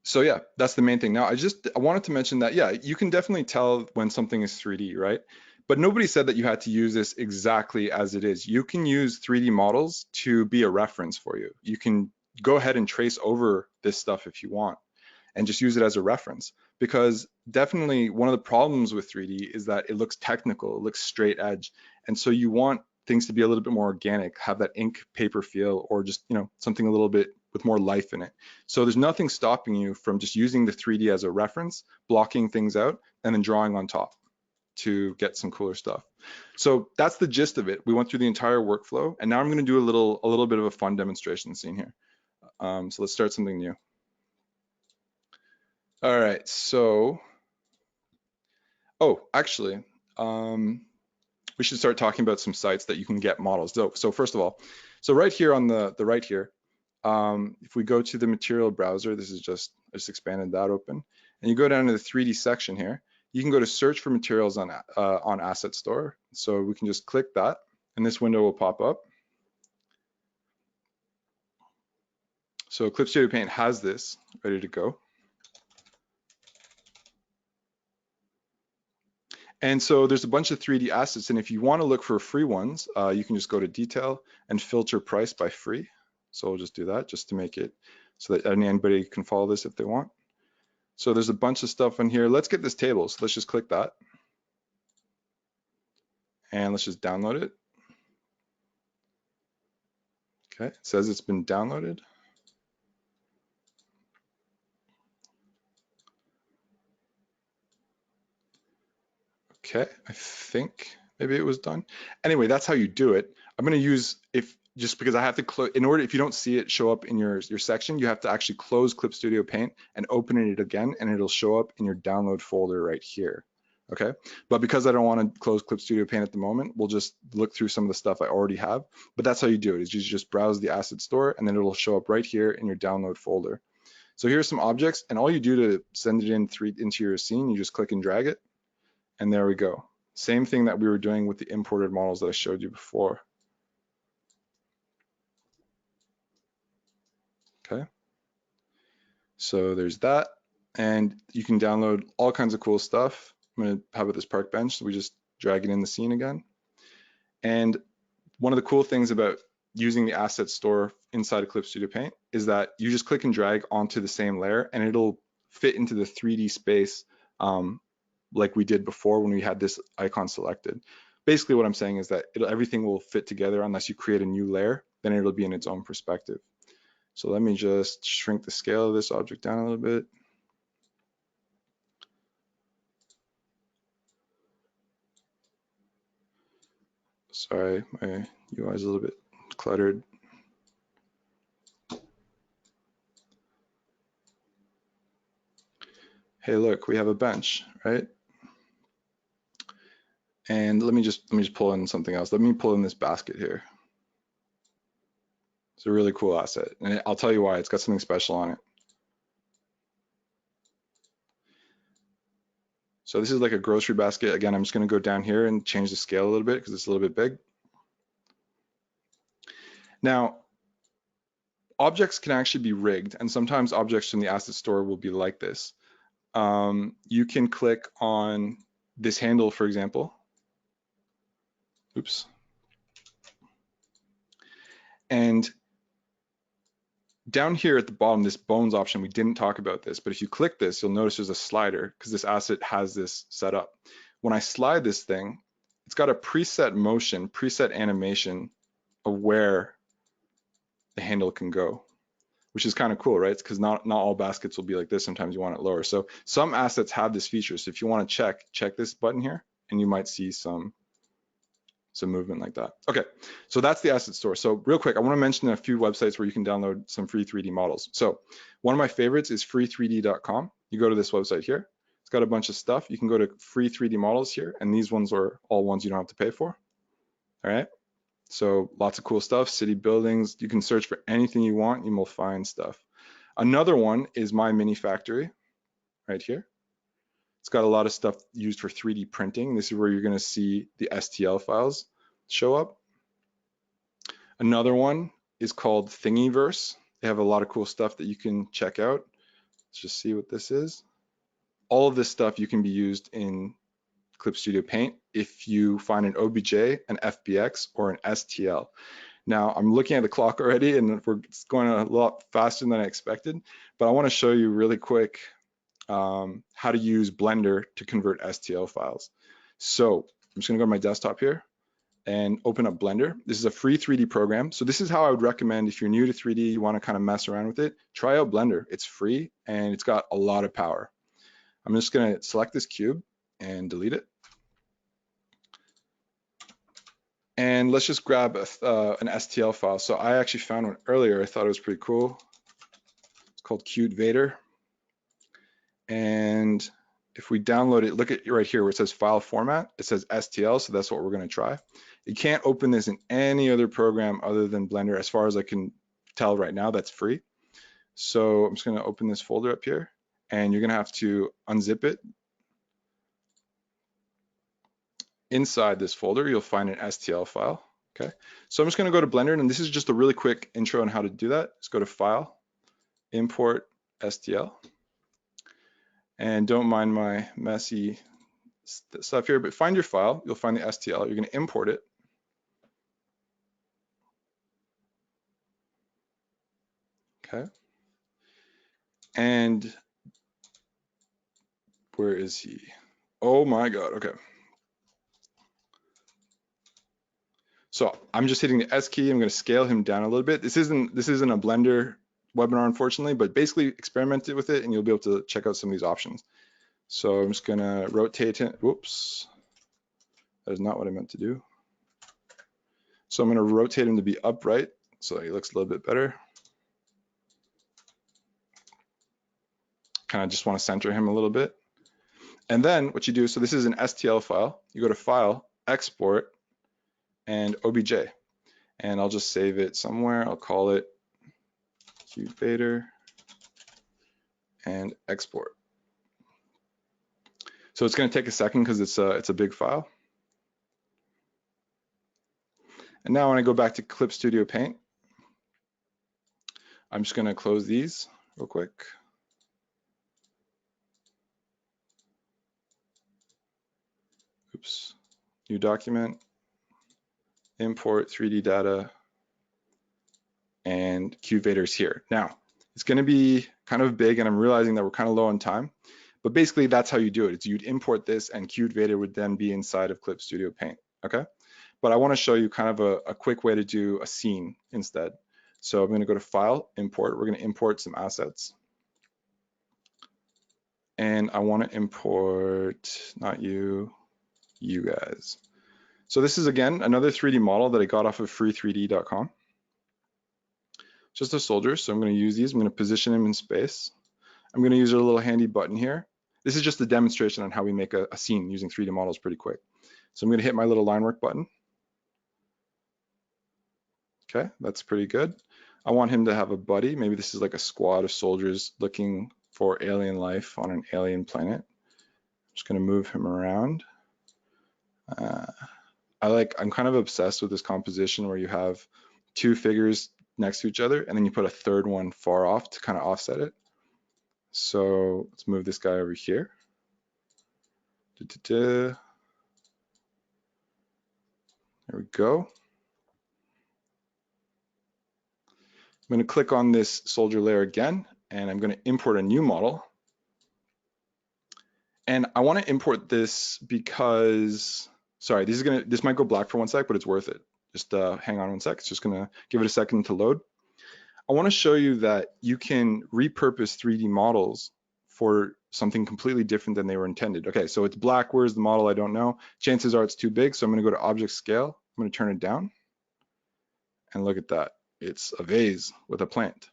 So yeah, that's the main thing. Now I wanted to mention that, yeah, you can definitely tell when something is 3D, right? But nobody said that you had to use this exactly as it is. You can use 3D models to be a reference for you. You can go ahead and trace over this stuff if you want and just use it as a reference, because definitely one of the problems with 3D is that it looks technical, it looks straight edge. And so you want things to be a little bit more organic, have that ink paper feel, or just, you know, something a little bit with more life in it. So there's nothing stopping you from just using the 3D as a reference, blocking things out, and then drawing on top to get some cooler stuff. So that's the gist of it. We went through the entire workflow, and now I'm going to do a little bit of a fun demonstration scene here. So let's start something new. All right, so, actually, we should start talking about some sites that you can get models. So first of all, so right here on the right here, if we go to the material browser, I just expanded that open, and you go down to the 3D section here, you can go to search for materials on Asset Store. So we can just click that, and this window will pop up. So Clip Studio Paint has this ready to go. And so there's a bunch of 3D assets, and if you want to look for free ones, you can just go to Detail and filter Price by Free. So we'll just do that just to make it so that anybody can follow this if they want. So there's a bunch of stuff in here. Let's get this table. So let's just click that. And let's just download it. Okay, it says it's been downloaded. Okay, I think maybe it was done. Anyway, that's how you do it. I'm going to use, if just because I have to close, in order, if you don't see it show up in your section, you have to actually close Clip Studio Paint and open it again, and it'll show up in your download folder right here. Okay, but because I don't want to close Clip Studio Paint at the moment, we'll just look through some of the stuff I already have. But that's how you do it, is you just browse the asset store, and then it'll show up right here in your download folder. So here's some objects, and all you do to send it into your scene, you just click and drag it, and there we go. Same thing that we were doing with the imported models that I showed you before. Okay, so there's that, and you can download all kinds of cool stuff. I'm going to have it this park bench, so we just drag it in the scene again. And one of the cool things about using the asset store inside of Clip Studio Paint is that you just click and drag onto the same layer, and it'll fit into the 3D space like we did before when we had this icon selected. Basically what I'm saying is that everything will fit together unless you create a new layer, then it'll be in its own perspective. So let me just shrink the scale of this object down a little bit. Sorry, my UI is a little bit cluttered. Hey, look, we have a bench, right? And let me just pull in something else. Let me pull in this basket here. It's a really cool asset, and I'll tell you why. It's got something special on it. So this is like a grocery basket. Again, I'm just going to go down here and change the scale a little bit because it's a little bit big. Now, objects can actually be rigged, and sometimes objects from the asset store will be like this. You can click on this handle, for example. Oops. And down here at the bottom, this bones option, we didn't talk about this, but if you click this, you'll notice there's a slider because this asset has this set up. When I slide this thing, it's got a preset motion, preset animation of where the handle can go, which is kind of cool, right? Because not all baskets will be like this. Sometimes you want it lower. So some assets have this feature. So if you want to check this button here, and you might see some movement like that. Okay, so that's the asset store. So real quick, I want to mention a few websites where you can download some free 3D models. So one of my favorites is free3d.com. You go to this website here. It's got a bunch of stuff. You can go to free 3D models here, and these ones are all ones you don't have to pay for. All right. So lots of cool stuff, city buildings. You can search for anything you want, you will find stuff. Another one is My Mini Factory right here. It's got a lot of stuff used for 3D printing. This is where you're going to see the STL files show up. Another one is called Thingiverse. They have a lot of cool stuff that you can check out. Let's just see what this is. All of this stuff you can be used in Clip Studio Paint if you find an OBJ, an FBX, or an STL. Now, I'm looking at the clock already, and it's going a lot faster than I expected, but I want to show you really quick how to use Blender to convert STL files. So I'm just going to go to my desktop here and open up Blender. This is a free 3D program. So this is how I would recommend if you're new to 3D, you want to kind of mess around with it, try out Blender. It's free and it's got a lot of power. I'm just going to select this cube and delete it. And let's just grab an STL file. So I actually found one earlier. I thought it was pretty cool. It's called Cute Vader. And if we download it, look at right here where it says file format, it says STL, so that's what we're going to try. You can't open this in any other program other than Blender, as far as I can tell right now. That's free. So I'm just going to open this folder up here, and you're going to have to unzip it. Inside this folder, you'll find an STL file. Okay, so I'm just going to go to Blender, and this is just a really quick intro on how to do that. Let's go to File, Import STL. And don't mind my messy stuff here, but find your file. You'll find the STL. You're going to import it. Okay. And where is he? Oh my God. Okay. So I'm just hitting the S key. I'm going to scale him down a little bit. This isn't a Blender webinar, unfortunately, but basically experiment it with it, and you'll be able to check out some of these options. So I'm just going to rotate it. Whoops. That is not what I meant to do. So I'm going to rotate him to be upright so he looks a little bit better. Kind of just want to center him a little bit. And then what you do, so this is an STL file. You go to File, Export, and OBJ. And I'll just save it somewhere. I'll call it QVader and export. So it's going to take a second because it's a big file. And now when I go back to Clip Studio Paint, I'm just going to close these real quick. Oops. New document, import 3D data, and QVader is here. Now, it's going to be kind of big, and I'm realizing that we're kind of low on time. But basically, that's how you do it. It's you'd import this, and QVader would then be inside of Clip Studio Paint. Okay. But I want to show you kind of a quick way to do a scene instead. So I'm going to go to File, Import. We're going to import some assets. And I want to import, not you, you guys. So this is, again, another 3D model that I got off of free3d.com. Just a soldier, so I'm going to use these. I'm going to position him in space. I'm going to use a little handy button here. This is just a demonstration on how we make a scene using 3D models pretty quick. So I'm going to hit my little line work button. Okay, that's pretty good. I want him to have a buddy. Maybe this is like a squad of soldiers looking for alien life on an alien planet. I'm just going to move him around. I'm kind of obsessed with this composition where you have two figures next to each other and then you put a third one far off to kind of offset it. So let's move this guy over here. There we go. I'm going to click on this soldier layer again, and I'm going to import a new model. And I want to import this because, sorry, this might go black for 1 sec, but it's worth it. Just hang on 1 sec. It's just going to give it a second to load. I want to show you that you can repurpose 3D models for something completely different than they were intended. Okay, so it's black. Where's the model? I don't know. Chances are it's too big, so I'm going to go to Object Scale. I'm going to turn it down. And look at that. It's a vase with a plant.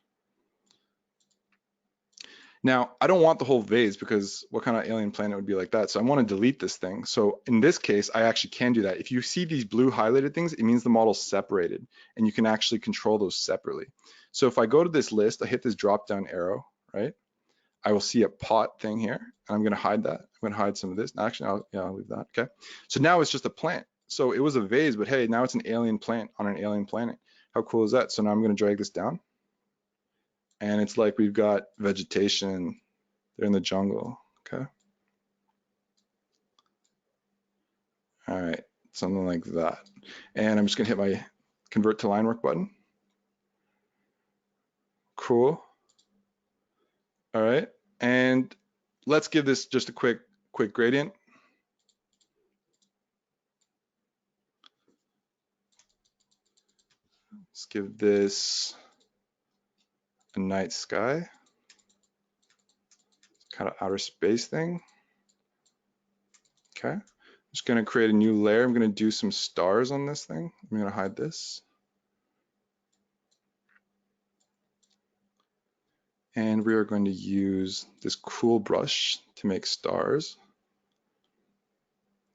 Now, I don't want the whole vase because what kind of alien planet would be like that? So I want to delete this thing. So in this case, I actually can do that. If you see these blue highlighted things, it means the model's separated and you can actually control those separately. So if I go to this list, I hit this drop down arrow, right? I will see a pot thing here and I'm going to hide that. I'm going to hide some of this. Actually, I'll leave that. Okay. So now it's just a plant. So it was a vase, but hey, now it's an alien plant on an alien planet. How cool is that? So now I'm going to drag this down. And it's like we've got vegetation. They're in the jungle. Okay. All right, something like that. And I'm just gonna hit my convert to line work button. Cool. All right, and let's give this just a quick gradient. Let's give this a night sky, kind of outer space thing. Okay, I'm just gonna create a new layer. I'm gonna do some stars on this thing. I'm gonna hide this. And we are going to use this cool brush to make stars.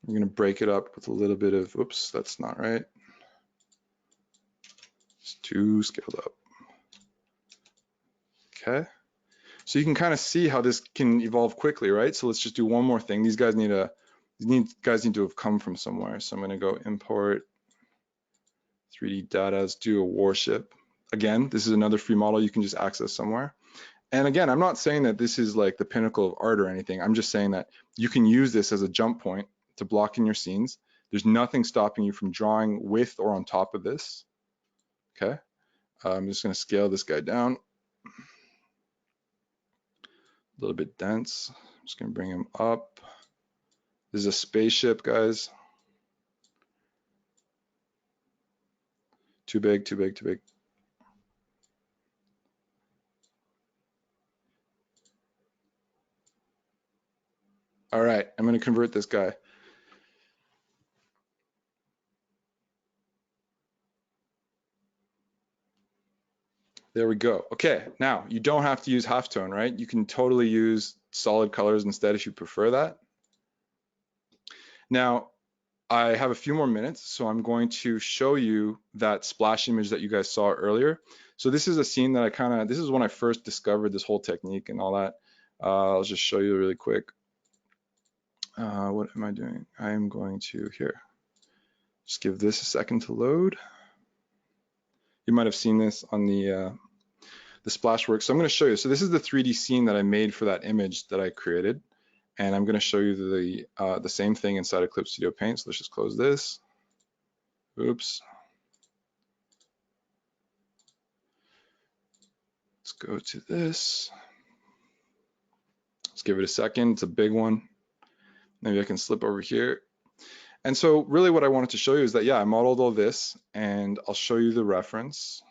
I'm gonna break it up with a little bit of, oops, that's not right. It's too scaled up. Okay. So you can kind of see how this can evolve quickly, right? So let's just do one more thing. These guys need to have come from somewhere. So I'm going to go import 3D data. Let's do a warship. Again, this is another free model you can just access somewhere. And again, I'm not saying that this is like the pinnacle of art or anything. I'm just saying that you can use this as a jump point to block in your scenes. There's nothing stopping you from drawing with or on top of this. Okay. I'm just going to scale this guy down. A little bit dense. I'm just gonna bring him up. This is a spaceship, guys. Too big, too big, too big. All right, I'm gonna convert this guy. There we go. Okay, now you don't have to use halftone, right? You can totally use solid colors instead if you prefer that. Now, I have a few more minutes, so I'm going to show you that splash image that you guys saw earlier. So this is a scene that this is when I first discovered this whole technique and all that. I'll just show you really quick. What am I doing? I am going to, here, just give this a second to load. You might have seen this on the splash work. So I'm going to show you. So this is the 3D scene that I made for that image that I created. And I'm going to show you the same thing inside of Clip Studio Paint. So let's just close this. Oops. Let's go to this. Let's give it a second. It's a big one. Maybe I can slip over here. And so really what I wanted to show you is that, yeah, I modeled all this, and I'll show you the reference.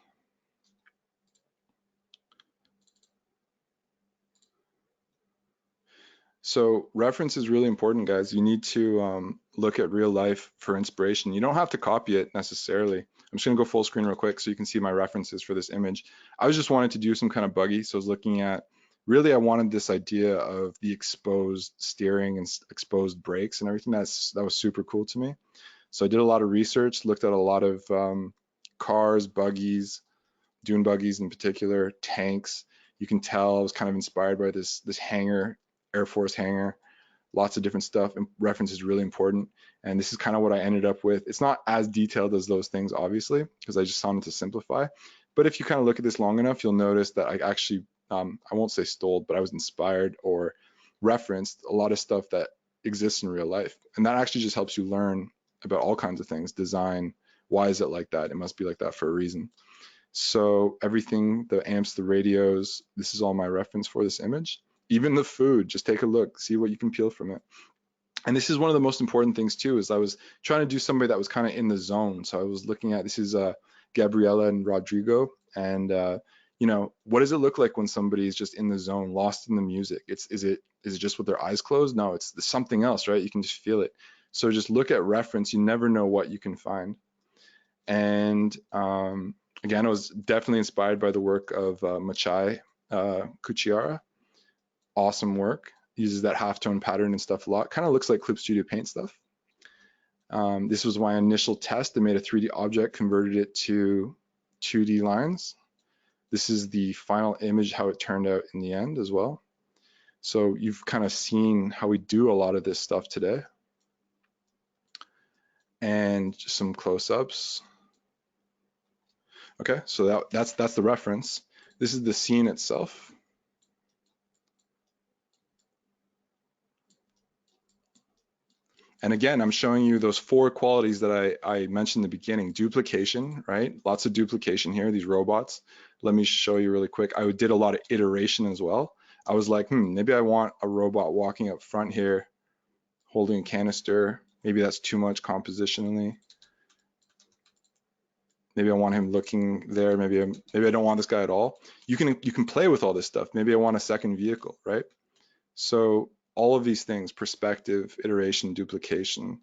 So reference is really important, guys. You need to look at real life for inspiration. You don't have to copy it necessarily. I'm just gonna go full screen real quick so you can see my references for this image. I was just wanting to do some kind of buggy. So I was looking at, really I wanted this idea of the exposed steering and exposed brakes and everything. That was super cool to me. So I did a lot of research, looked at a lot of cars, buggies, dune buggies in particular, tanks. You can tell I was kind of inspired by this hangar, Air Force hangar, lots of different stuff. And reference is really important. And this is kind of what I ended up with. It's not as detailed as those things, obviously, because I just wanted to simplify. But if you kind of look at this long enough, you'll notice that I actually, I won't say stole, but I was inspired or referenced a lot of stuff that exists in real life. And that actually just helps you learn about all kinds of things, design. Why is it like that? It must be like that for a reason. So everything, the amps, the radios, this is all my reference for this image. Even the food, just take a look, see what you can peel from it. And this is one of the most important things too, is I was trying to do somebody that was kind of in the zone. So I was looking at, this is Gabriela and Rodrigo, and you know, what does it look like when somebody is just in the zone, lost in the music? Is it just with their eyes closed? No, it's something else, right? You can just feel it. So just look at reference. You never know what you can find. And again, I was definitely inspired by the work of Machai Kuchiara. Awesome work. Uses that halftone pattern and stuff a lot. Kind of looks like Clip Studio Paint stuff. This was my initial test. I made a 3D object, converted it to 2D lines. This is the final image, how it turned out in the end as well. So you've kind of seen how we do a lot of this stuff today. And just some close-ups. Okay, so that's the reference. This is the scene itself. And again, I'm showing you those 4 qualities that I mentioned in the beginning. Duplication, right? Lots of duplication here, these robots. Let me show you really quick. I did a lot of iteration as well. I was like, maybe I want a robot walking up front here, holding a canister. Maybe that's too much compositionally. Maybe I want him looking there. Maybe I don't want this guy at all. You can play with all this stuff. Maybe I want a second vehicle, right? So all of these things, perspective, iteration, duplication.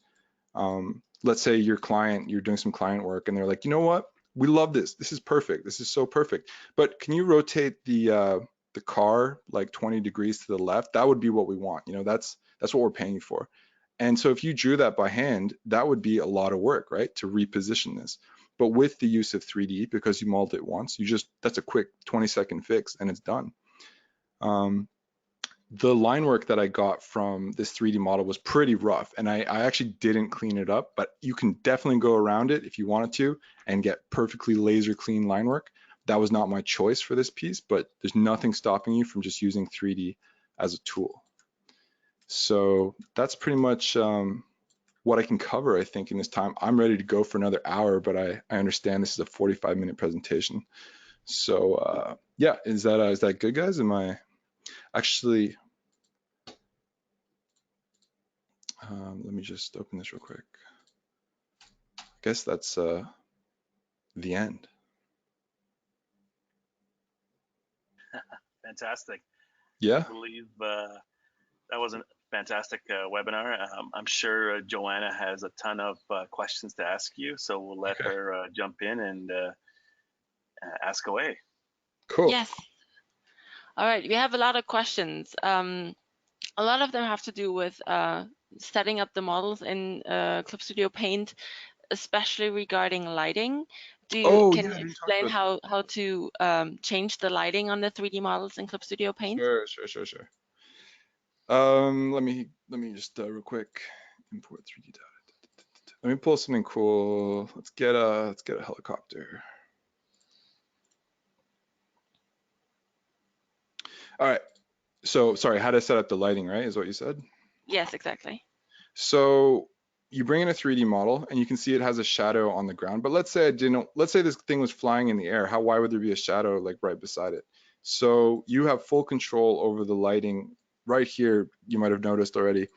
Let's say your client, you're doing some client work and they're like, you know what? We love this. This is perfect. This is so perfect. But can you rotate the car like 20 degrees to the left? That would be what we want. You know, that's what we're paying you for. And so if you drew that by hand, that would be a lot of work, right? To reposition this. But with the use of 3D, because you molded it once, that's a quick 20-second fix and it's done. The line work that I got from this 3D model was pretty rough, and I actually didn't clean it up, but you can definitely go around it if you wanted to and get perfectly laser clean line work. That was not my choice for this piece, but there's nothing stopping you from just using 3D as a tool. So that's pretty much what I can cover, I think, in this time. I'm ready to go for another hour, but I understand this is a 45-minute presentation. So yeah, is that good, guys? Am I actually, let me just open this real quick. I guess that's the end. Fantastic. Yeah. I believe that was a fantastic webinar. I'm sure Joanna has a ton of questions to ask you, so we'll let Okay. her jump in and ask away. Cool. Yes. All right. We have a lot of questions. A lot of them have to do with setting up the models in Clip Studio Paint, especially regarding lighting. Oh Can yeah, you I didn't talk explain about that. how to change the lighting on the 3D models in Clip Studio Paint? Sure, sure, sure, sure. Let me just real quick import 3D data. Let me pull something cool. Let's get a helicopter. All right. So sorry, how to set up the lighting, right? Is what you said. Yes, exactly. So you bring in a 3D model and you can see it has a shadow on the ground. But let's say this thing was flying in the air. Why would there be a shadow like right beside it? So you have full control over the lighting right here. You might have noticed already.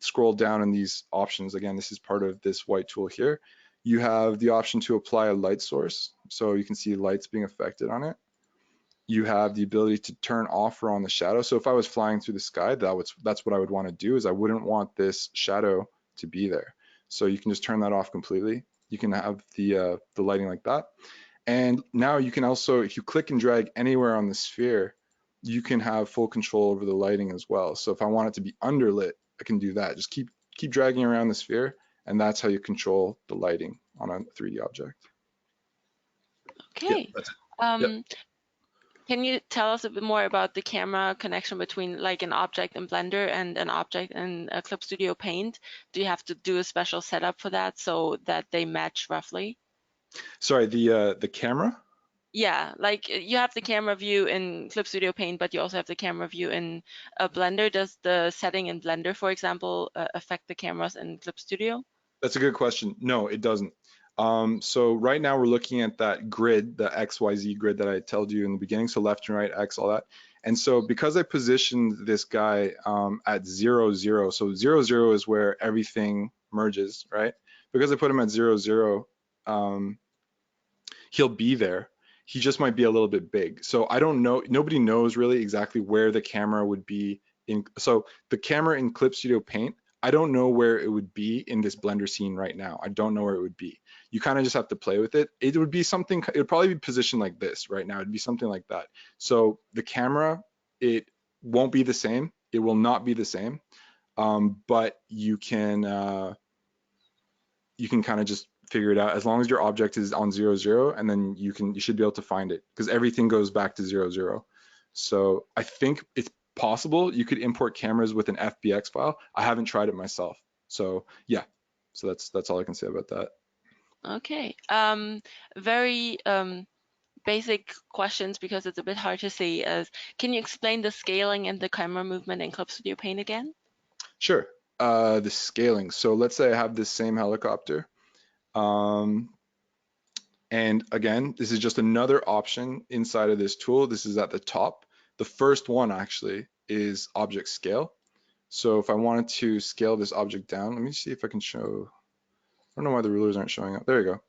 Scroll down in these options. Again, this is part of this white tool here. You have the option to apply a light source. So you can see lights being affected on it. You have the ability to turn off or on the shadow. So if I was flying through the sky, that's what I would want to do is I wouldn't want this shadow to be there. So you can just turn that off completely. You can have the lighting like that. And now you can also, if you click and drag anywhere on the sphere, you can have full control over the lighting as well. So if I want it to be underlit, I can do that. Just keep dragging around the sphere, and that's how you control the lighting on a 3D object. Yep, Okay. that's it. Yep. Um, can you tell us a bit more about the camera connection between like an object in Blender and an object in Clip Studio Paint? Do you have to do a special setup for that so that they match roughly? Sorry, the camera. Yeah, like you have the camera view in Clip Studio Paint, but you also have the camera view in Blender. Does the setting in Blender, for example, affect the cameras in Clip Studio? That's a good question. No, it doesn't. So right now we're looking at that grid, the XYZ grid that I told you in the beginning. So left and right, X, all that. And so because I positioned this guy at 0, 0, so 0, 0 is where everything merges, right? Because I put him at 0, 0, um, he'll be there. He just might be a little bit big. So I don't know. Nobody knows really exactly where the camera would be in. So the camera in Clip Studio Paint, I don't know where it would be in this Blender scene right now. I don't know where it would be. You kind of just have to play with it. It would be something, it would probably be positioned like this right now. It'd be something like that. So the camera, it won't be the same. It will not be the same. But you can kind of just figure it out as long as your object is on 0, 0, and then you should be able to find it because everything goes back to 0, 0. So I think it's possible you could import cameras with an FBX file. I haven't tried it myself. So yeah, so that's all I can say about that. Okay. Very basic questions because it's a bit hard to see. Can you explain the scaling and the camera movement in Clip Studio Paint again? Sure. The scaling. So let's say I have this same helicopter. Um, And again, this is just another option inside of this tool. This is at the top. The first one actually is object scale. So if I wanted to scale this object down, let me see if I can show, I don't know why the rulers aren't showing up. There you go.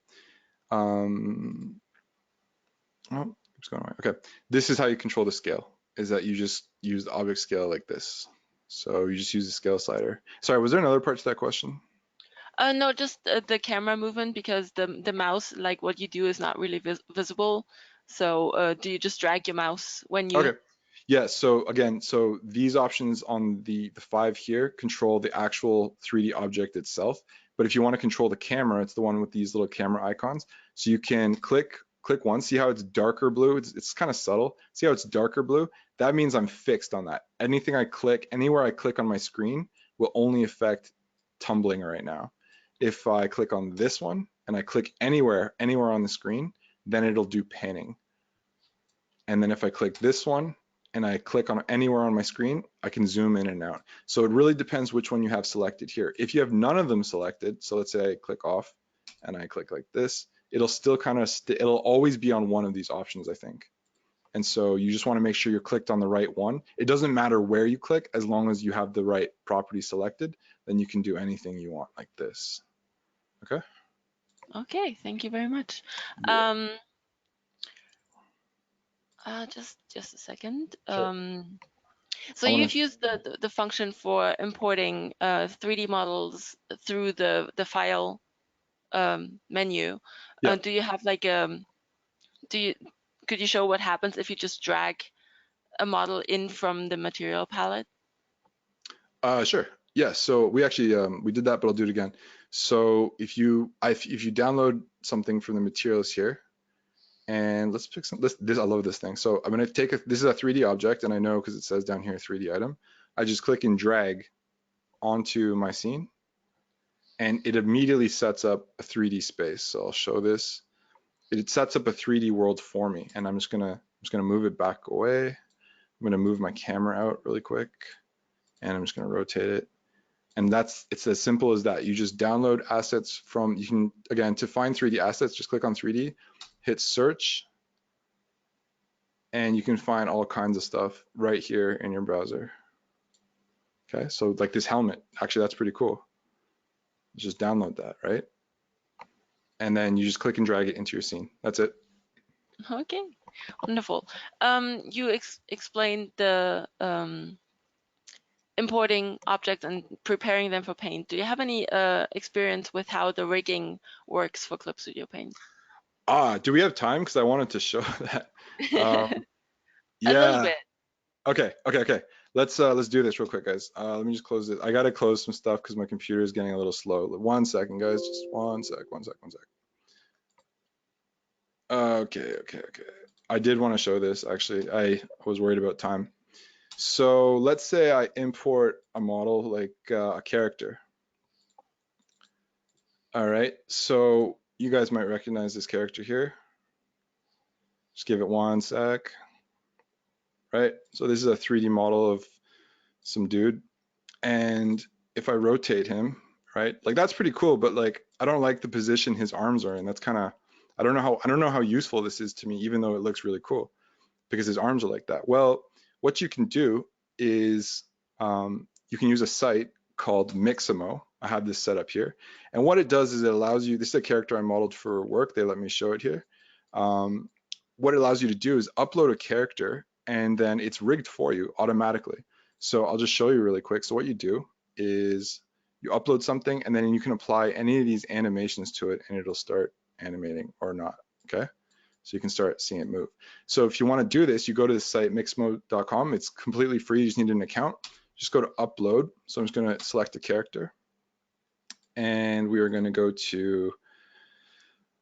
Oh, keeps going away. Okay. This is how you control the scale, is that you just use the object scale like this. So you just use the scale slider. Sorry, was there another part to that question? No, just the camera movement because the mouse, like what you do, is not really visible. So do you just drag your mouse when you? Okay. Yeah, so again, so these options on the 5 here control the actual 3D object itself. But if you want to control the camera, it's the one with these little camera icons. So you can click once, see how it's darker blue? It's kind of subtle. See how it's darker blue? That means I'm fixed on that. Anywhere I click on my screen will only affect tumbling right now. If I click on this one and I click anywhere on the screen, then it'll do panning. And then if I click this one and I click on anywhere on my screen, I can zoom in and out. So it really depends which one you have selected here. If you have none of them selected, so let's say I click off and I click like this, it'll still kind of, it'll always be on one of these options, I think. And so you just want to make sure you're clicked on the right one. It doesn't matter where you click, as long as you have the right property selected, then you can do anything you want like this. Okay? Okay, thank you very much. Yeah. Um, just a second. Sure. So I want you've to, used the function for importing 3D models through the file menu. yeah. Do you have like do you could you show what happens if you just drag a model in from the material palette? Sure. Yeah. So we actually we did that, but I'll do it again. So if you download something from the materials here, and let's pick some. This I love this thing. So I'm gonna take this is a 3D object, and I know because it says down here 3D item. I just click and drag onto my scene, and it immediately sets up a 3D space. So I'll show this. It sets up a 3D world for me, and I'm just gonna move it back away. I'm gonna move my camera out really quick, and I'm just gonna rotate it. And it's as simple as that. You just download assets from, you can, again, to find 3D assets, just click on 3D, hit search, and you can find all kinds of stuff right here in your browser. Okay, so like this helmet, actually that's pretty cool. Just download that, right? And then you just click and drag it into your scene. That's it. Okay, wonderful. You explained the importing objects and preparing them for Paint. Do you have any experience with how the rigging works for Clip Studio Paint? Do we have time? Because I wanted to show that. A little Yeah. bit. Okay. Let's do this real quick, guys. Let me just close it. I gotta close some stuff because my computer is getting a little slow. 1 second, guys. Just 1 sec. Okay. I did want to show this actually. I was worried about time. So let's say I import a model like a character. All right. So you guys might recognize this character here. Just give it 1 sec. Right. So this is a 3D model of some dude. And if I rotate him, right, like that's pretty cool, but like I don't like the position his arms are in. That's kind of, I don't know how useful this is to me, even though it looks really cool because his arms are like that. Well, what you can do is you can use a site called Mixamo. I have this set up here, and what it does is it allows you, this is a character I modeled for work, they let me show it here. What it allows you to do is upload a character and then it's rigged for you automatically. So I'll just show you really quick. So what you do is you upload something and then you can apply any of these animations to it and it'll start animating or not, okay? So you can start seeing it move. So if you want to do this, you go to the site mixmo.com. It's completely free. You just need an account. Just go to upload. So I'm just going to select a character. And we are going to go to,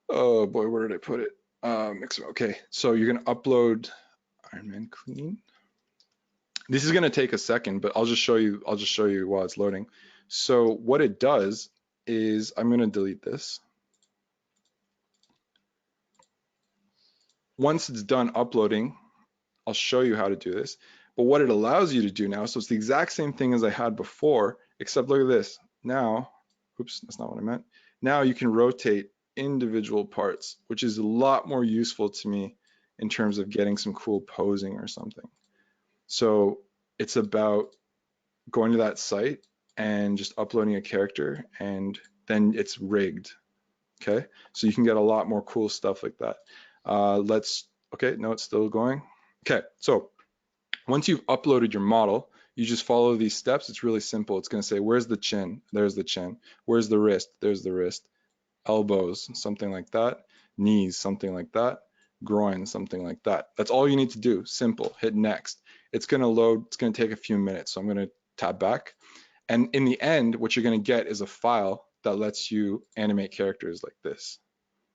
oh boy, where did I put it? Mixmo. Okay, so you're going to upload Iron Man Clean. This is going to take a second, but I'll just show you while it's loading. So what it does is I'm going to delete this. Once it's done uploading, I'll show you how to do this. But what it allows you to do now, so it's the exact same thing as I had before, except look at this. Now, oops, that's not what I meant. Now you can rotate individual parts, which is a lot more useful to me in terms of getting some cool posing or something. So it's about going to that site and just uploading a character and then it's rigged. Okay, so you can get a lot more cool stuff like that. Okay, no, it's still going. Okay, so once you've uploaded your model, you just follow these steps. It's really simple. It's going to say, where's the chin? There's the chin. Where's the wrist? There's the wrist. Elbows, something like that. Knees, something like that. Groin, something like that. That's all you need to do. Simple. Hit next. It's going to load. It's going to take a few minutes. So I'm going to tab back. And in the end, what you're going to get is a file that lets you animate characters like this.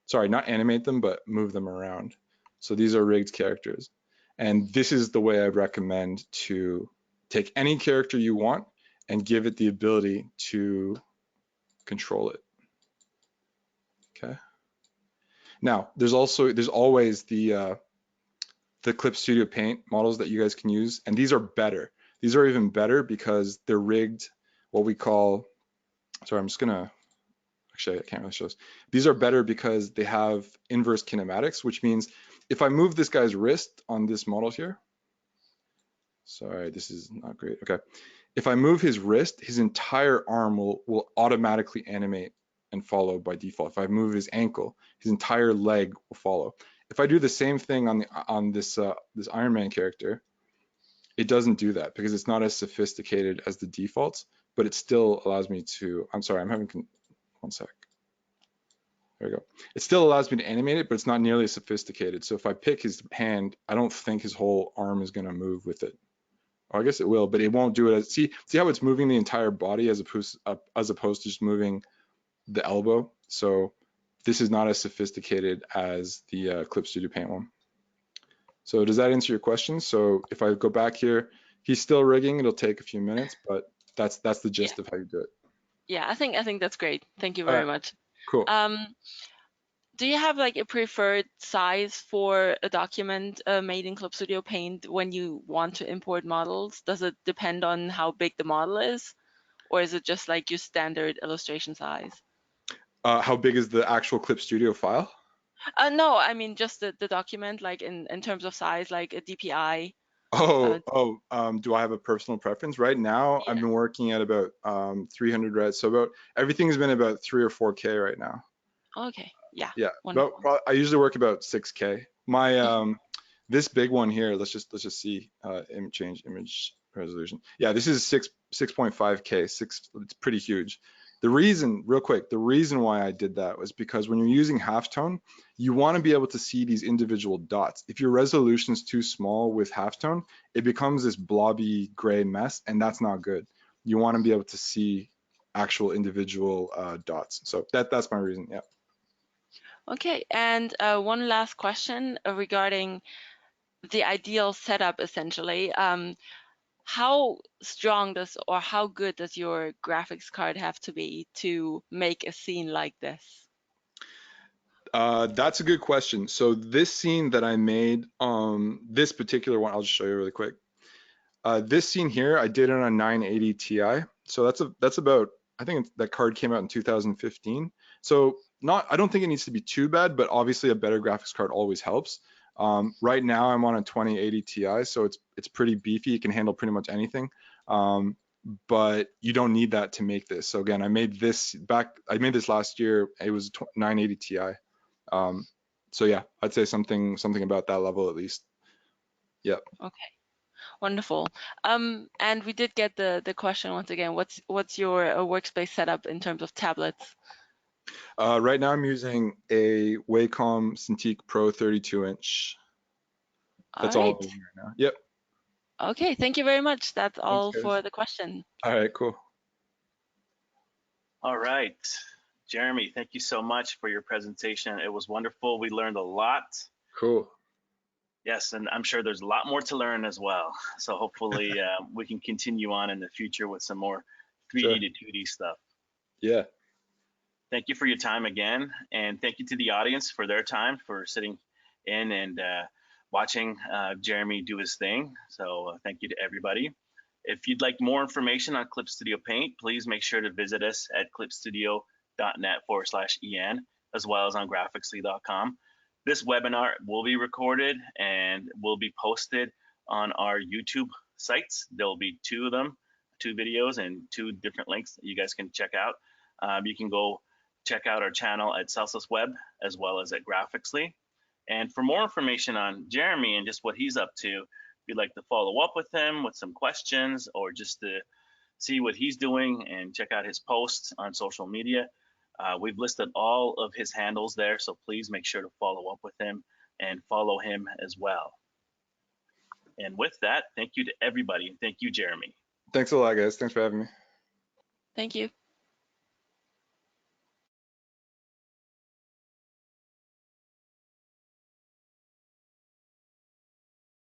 Sorry, not animate them, but move them around. So these are rigged characters. And this is the way I'd recommend to take any character you want and give it the ability to control it. Okay. Now, there's always the Clip Studio Paint models that you guys can use, and these are better. These are even better because they're rigged, what we call, sorry, I'm just gonna, actually I can't really show this. These are better because they have inverse kinematics, which means if I move this guy's wrist on this model here, sorry, this is not great. Okay. If I move his wrist, his entire arm will automatically animate and follow by default. If I move his ankle, his entire leg will follow. If I do the same thing on this Iron Man character, it doesn't do that because it's not as sophisticated as the defaults, but it still allows me to, I'm sorry, I'm having, 1 sec. There we go. It still allows me to animate it, but it's not nearly as sophisticated. So if I pick his hand, I don't think his whole arm is going to move with it. Or I guess it will, but it won't do it. See how it's moving the entire body as opposed to just moving the elbow. So this is not as sophisticated as the Clip Studio Paint one. So does that answer your question? So if I go back here, he's still rigging. It'll take a few minutes, but that's the gist of how you do it. Yeah, I think that's great. Thank you All very right, much. cool. Do you have like a preferred size for a document made in Clip Studio Paint when you want to import models? Does it depend on how big the model is, or is it just like your standard illustration size? How big is the actual Clip Studio file? No, I mean just the document, like in terms of size, like a DPI. Do I have a personal preference? Right now, Yeah. I've been working at about 300 reds, so about everything's been about 3 or 4K right now. Okay. Yeah. Yeah, Wonderful. I usually work about 6K. My this big one here, let's just see change image resolution. Yeah, this is 6.5K. It's pretty huge. The reason, real quick, the reason why I did that was because when you're using halftone, you want to be able to see these individual dots. If your resolution is too small with halftone, it becomes this blobby gray mess, and that's not good. You want to be able to see actual individual dots. So that's my reason. Yeah. Okay, and one last question regarding the ideal setup, essentially. How strong does or how good does your graphics card have to be to make a scene like this? That's a good question. So this scene that I made, this particular one, I'll just show you really quick. This scene here, I did it on a 980 Ti. So that's about, I think that card came out in 2015. So I don't think it needs to be too bad, but obviously a better graphics card always helps. Right now I'm on a 2080 Ti, so it's pretty beefy. It can handle pretty much anything. But you don't need that to make this. So again, I made this last year. It was 980 Ti. So yeah, I'd say something about that level at least. Yep. Okay, wonderful. And we did get the question once again. What's your workspace setup in terms of tablets? Right now I'm using a Wacom Cintiq Pro 32-inch. That's all I'm using right now. Yep. Okay, thank you very much. That's Thanks, all guys. for the question. All right, cool. All right. Jeremy, thank you so much for your presentation. It was wonderful. We learned a lot. Cool. Yes, and I'm sure there's a lot more to learn as well. So hopefully we can continue on in the future with some more 3D Sure. to 2D stuff. Yeah. Thank you for your time again. And thank you to the audience for their time, for sitting in and watching Jeremy do his thing. So thank you to everybody. If you'd like more information on Clip Studio Paint, please make sure to visit us at clipstudio.net/en, as well as on graphicsly.com. This webinar will be recorded and will be posted on our YouTube sites. There'll be two of them, 2 videos and 2 different links that you guys can check out. You can go check out our channel at Celsius Web as well as at Graphicsly. And for more information on Jeremy and just what he's up to, if you'd like to follow up with him with some questions or just to see what he's doing and check out his posts on social media, we've listed all of his handles there, so please make sure to follow up with him and follow him as well. And with that, thank you to everybody. Thank you, Jeremy. Thanks a lot, guys. Thanks for having me. Thank you.